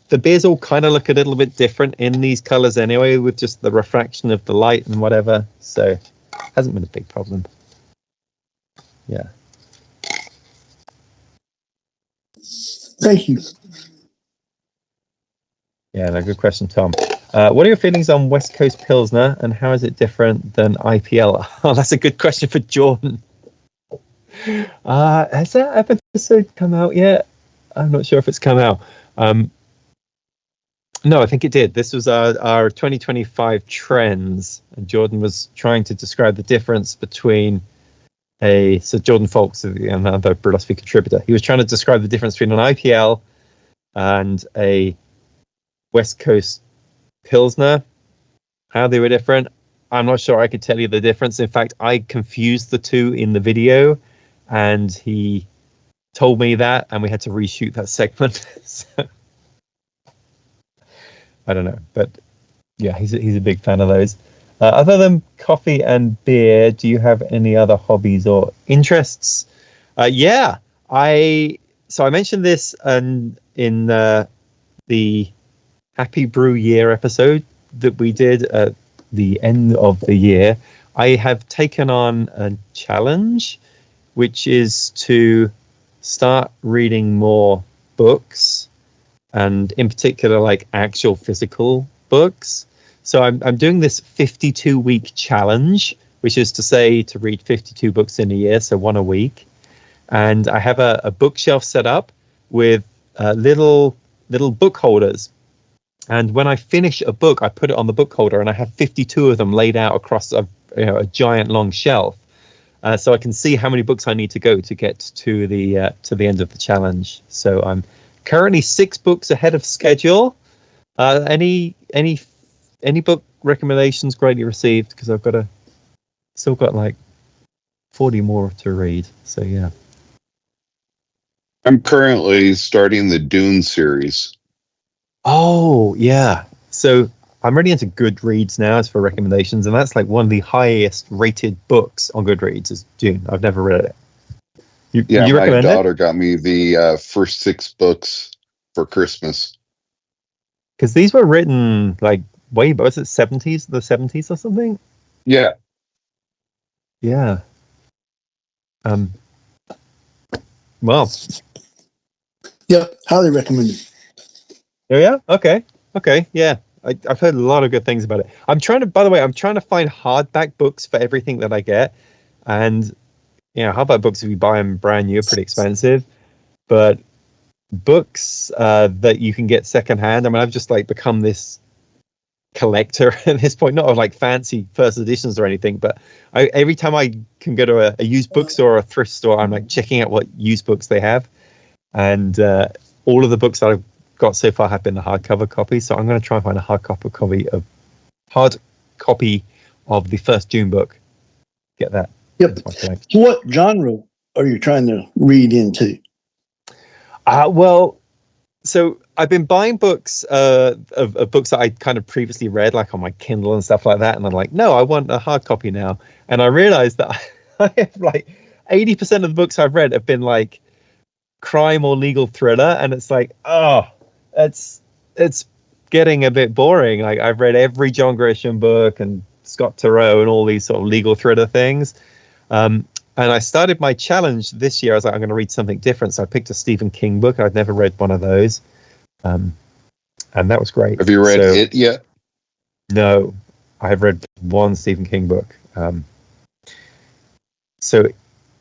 the beers all kind of look a little bit different in these colors anyway, with just the refraction of the light and whatever. So it hasn't been a big problem. Yeah. Thank you. Yeah, no, good question, Tom. What are your feelings on West Coast Pilsner, and how is it different than IPL? Oh, that's a good question for Jordan. Has that episode come out yet? I'm not sure if it's come out. No, I think it did. This was our 2025 trends, and Jordan was trying to describe the difference between so Jordan Folks, another Brewlosophy contributor, he was trying to describe the difference between an IPL and a West Coast Pilsner, how they were different. I'm not sure I could tell you the difference. In fact, I confused the two in the video, and he told me that, and we had to reshoot that segment. So, I don't know, but yeah, he's a big fan of those. Other than coffee and beer, do you have any other hobbies or interests? Yeah, I mentioned this in the Happy Brew Year episode that we did at the end of the year. I have taken on a challenge, which is to start reading more books, and in particular, like actual physical books. So I'm doing this 52-week challenge, which is to say to read 52 books in a year, so one a week. And I have a bookshelf set up with little book holders. And when I finish a book, I put it on the book holder, and I have 52 of them laid out across a giant long shelf. So I can see how many books I need to go to get to the end of the challenge. So I'm currently 6 books ahead of schedule. Any book recommendations greatly received, because I've still got like 40 more to read. So yeah. I'm currently starting the Dune series. Oh yeah. So I'm really into Goodreads now as for recommendations, and that's like one of the highest rated books on Goodreads is Dune. I've never read it. You My recommend daughter got me the first 6 books for Christmas. Because these were written like way, was it the 70s or something? Yeah. Yeah. Well. Yep, highly recommended. Oh yeah. Okay. Yeah. I've heard a lot of good things about it. I'm trying to find hardback books for everything that I get, and hardback books, if you buy them brand new, are pretty expensive. But books that you can get secondhand, I mean, I've just like become this collector at this point, not of like fancy first editions or anything, but every time I can go to a used bookstore or a thrift store, I'm like checking out what used books they have, and all of the books that I've got so far have been the hardcover copy. So I'm going to try and find a hard copy of the first Dune book. Get that. Yep. So what genre are you trying to read into? Well, so I've been buying books of books that I kind of previously read, like on my Kindle and stuff like that. And I'm like, no, I want a hard copy now. And I realized that I have like 80% of the books I've read have been like crime or legal thriller. And it's like, it's getting a bit boring. Like I've read every John Grisham book and Scott Turow and all these sort of legal thriller things. And I started my challenge this year. I was like, I'm going to read something different. So I picked a Stephen King book. I'd never read one of those. And that was great. Have you read it yet? No, I have read one Stephen King book. So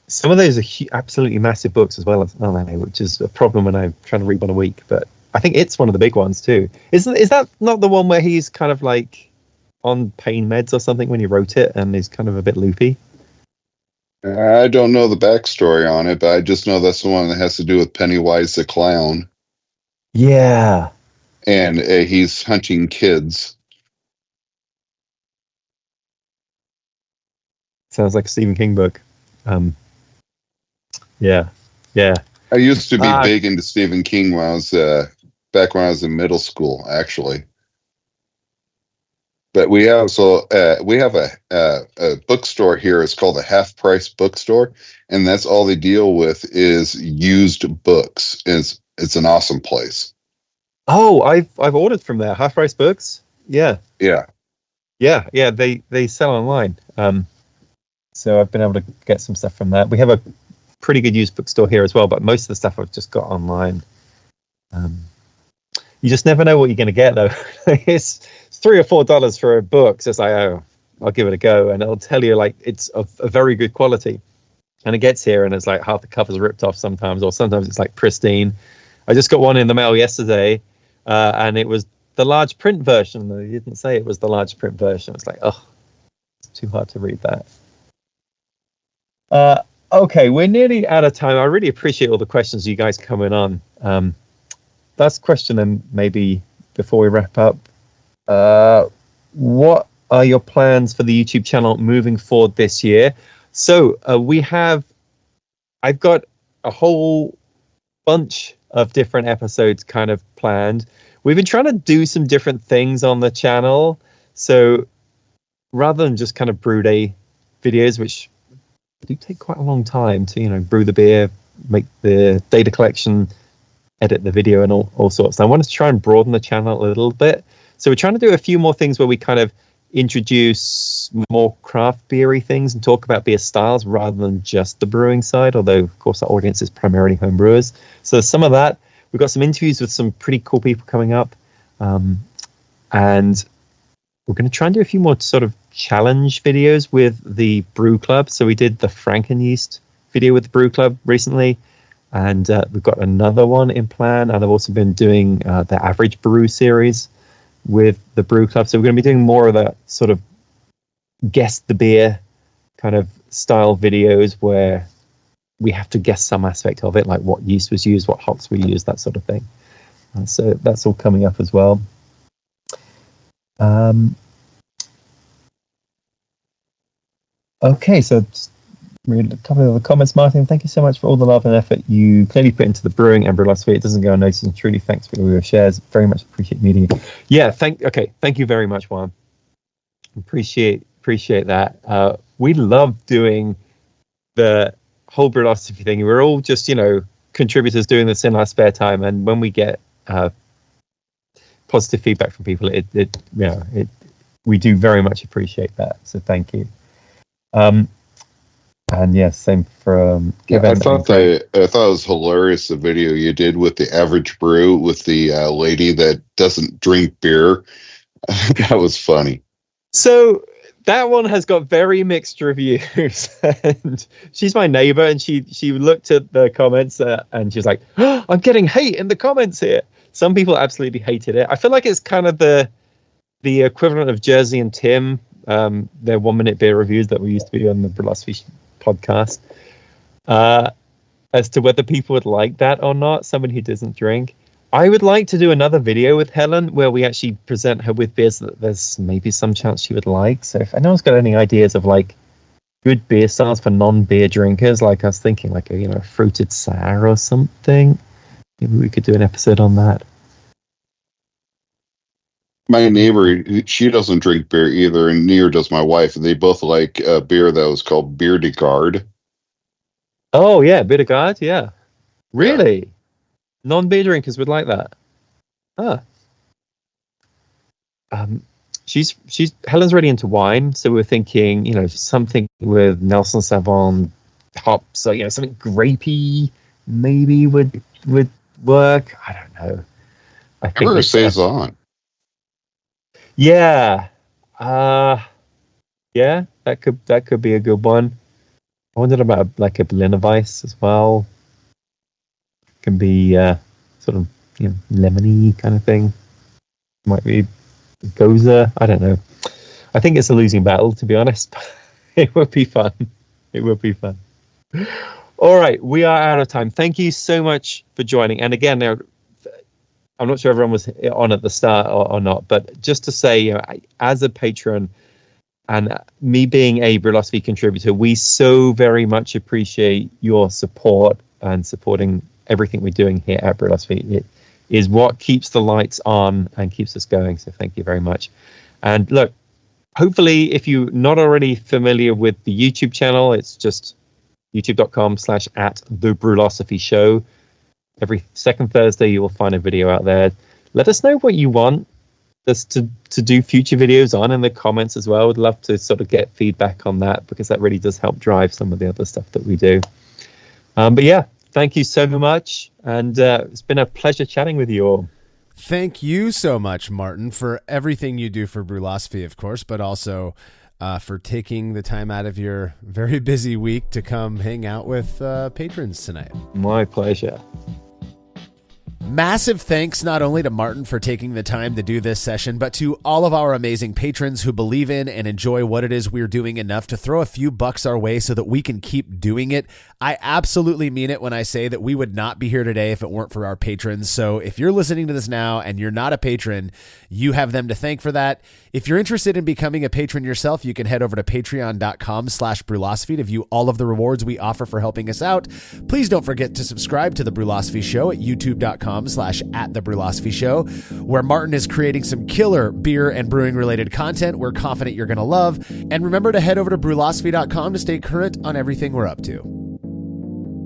some of those are absolutely massive books as well, aren't they? Which is a problem when I'm trying to read one a week. But I think it's one of the big ones too. Is that not the one where he's kind of like on pain meds or something when he wrote it, and he's kind of a bit loopy? I don't know the backstory on it, but I just know that's the one that has to do with Pennywise the clown. Yeah. And he's hunting kids. Sounds like a Stephen King book. Yeah. I used to be big into Stephen King when I was back when I was in middle school, actually. But we have a bookstore here. It's called the Half Price Bookstore, and that's all they deal with is used books. It's an awesome place. Oh, I've ordered from there. Half Price Books. Yeah. They sell online. So I've been able to get some stuff from that. We have a pretty good used bookstore here as well, but most of the stuff I've just got online. You just never know what you're going to get, though. It's $3 or $4 for a book. So it's like, oh, I'll give it a go, and it'll tell you like it's of a very good quality. And it gets here, and it's like half the cover's ripped off sometimes, or sometimes it's like pristine. I just got one in the mail yesterday, and it was the large print version. They didn't say it was the large print version. It's like, it's too hard to read that. Okay, we're nearly out of time. I really appreciate all the questions you guys coming on. Last question, then maybe before we wrap up. what are your plans for the YouTube channel moving forward this year? So I've got a whole bunch of different episodes kind of planned. We've been trying to do some different things on the channel. So rather than just kind of brew day videos, which do take quite a long time to, brew the beer, make the data collection, edit the video and all sorts. And I wanted to try and broaden the channel a little bit. So we're trying to do a few more things where we kind of introduce more craft beery things and talk about beer styles rather than just the brewing side, although of course our audience is primarily home brewers. So some of that. We've got some interviews with some pretty cool people coming up. And we're going to try and do a few more sort of challenge videos with the Brew Club. So we did the Franken Yeast video with the Brew Club recently, and we've got another one in plan. And I've also been doing the Average Brew series with the Brew Club. So we're going to be doing more of that sort of guess the beer kind of style videos where we have to guess some aspect of it, like what yeast was used, what hops were used, that sort of thing. So that's all coming up as well. Okay, so read a couple of the comments. Martin, thank you so much for all the love and effort you clearly put into the brewing and Brewlosophy. It doesn't go unnoticed, and truly thanks for all your shares. Very much appreciate meeting you. Yeah, thank you very much, Juan. Appreciate that. We love doing the whole Brewlosophy thing. We're all just contributors doing this in our spare time, and when we get positive feedback from people, we do very much appreciate that. So thank you. And yes, same from Kevin. I thought it was hilarious, the video you did with the Average Brew with the lady that doesn't drink beer. That was funny. So that one has got very mixed reviews, and she's my neighbor, and she looked at the comments and she was like, oh, I'm getting hate in the comments here. Some people absolutely hated it. I feel like it's kind of the equivalent of Jersey and Tim, their 1 minute beer reviews that we used to do on the Brewlosophy podcast, as to whether people would like that or not. Somebody who doesn't drink. I would like to do another video with Helen where we actually present her with beers that there's maybe some chance she would like. So if anyone's got any ideas of like good beer styles for non-beer drinkers, like I was thinking like a fruited sour or something, maybe we could do an episode on that. My neighbor, she doesn't drink beer either, and neither does my wife. They both like a beer that was called Bière de Garde. Oh yeah, Bière de Garde, yeah. Really? Yeah. Non-beer drinkers would like that. She's Helen's really into wine, so we're thinking, something with Nelson Sauvin hops, so something grapey maybe would work. I don't know. I think or Saison. Yeah. Yeah, that could be a good one. I wondered about like a Berliner Weiss as well. Can be sort of lemony kind of thing. Might be Goza. I don't know. I think it's a losing battle, to be honest. It would be fun. All right, we are out of time. Thank you so much for joining. And again, I'm not sure everyone was on at the start or not, but just to say, as a patron and me being a Brewlosophy contributor, we so very much appreciate your support and supporting everything we're doing here at Brewlosophy. It is what keeps the lights on and keeps us going. So thank you very much. And look, hopefully, if you're not already familiar with the YouTube channel, it's just youtube.com/@thebrewlosophy show. Every second Thursday, you will find a video out there. Let us know what you want us to do future videos on in the comments as well. We'd love to sort of get feedback on that, because that really does help drive some of the other stuff that we do. But yeah, thank you so much. And it's been a pleasure chatting with you all. Thank you so much, Martin, for everything you do for Brewlosophy, of course, but also for taking the time out of your very busy week to come hang out with patrons tonight. My pleasure. Massive thanks not only to Martin for taking the time to do this session, but to all of our amazing patrons who believe in and enjoy what it is we're doing enough to throw a few bucks our way so that we can keep doing it. I absolutely mean it when I say that we would not be here today if it weren't for our patrons. So if you're listening to this now and you're not a patron, you have them to thank for that. If you're interested in becoming a patron yourself, you can head over to patreon.com/Brulosophy to view all of the rewards we offer for helping us out. Please don't forget to subscribe to The Brulosophy Show at youtube.com/@The Brulosophy Show, where Martin is creating some killer beer and brewing related content we're confident you're going to love. And remember to head over to Brulosophy.com to stay current on everything we're up to.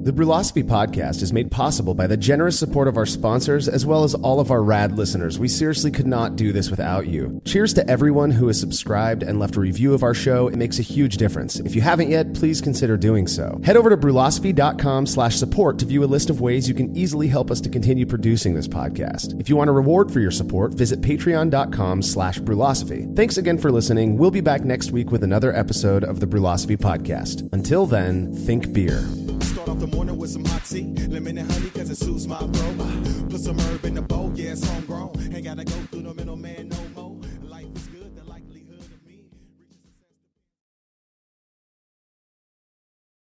The Brulosophy podcast is made possible by the generous support of our sponsors as well as all of our rad listeners. We seriously could not do this without you. Cheers to everyone who has subscribed and left a review of our show. It makes a huge difference. If you haven't yet, please consider doing so. Head over to Brulosophy.com/support to view a list of ways you can easily help us to continue producing this podcast. If you want a reward for your support, visit Patreon.com/Brulosophy. Thanks again for listening. We'll be back next week with another episode of the Brulosophy podcast. Until then, think beer. Start off the morning with some hot tea, lemon and honey cause it suits my bro. Put some herb in the bowl, yeah, it's homegrown. Ain't gotta go through the middleman, no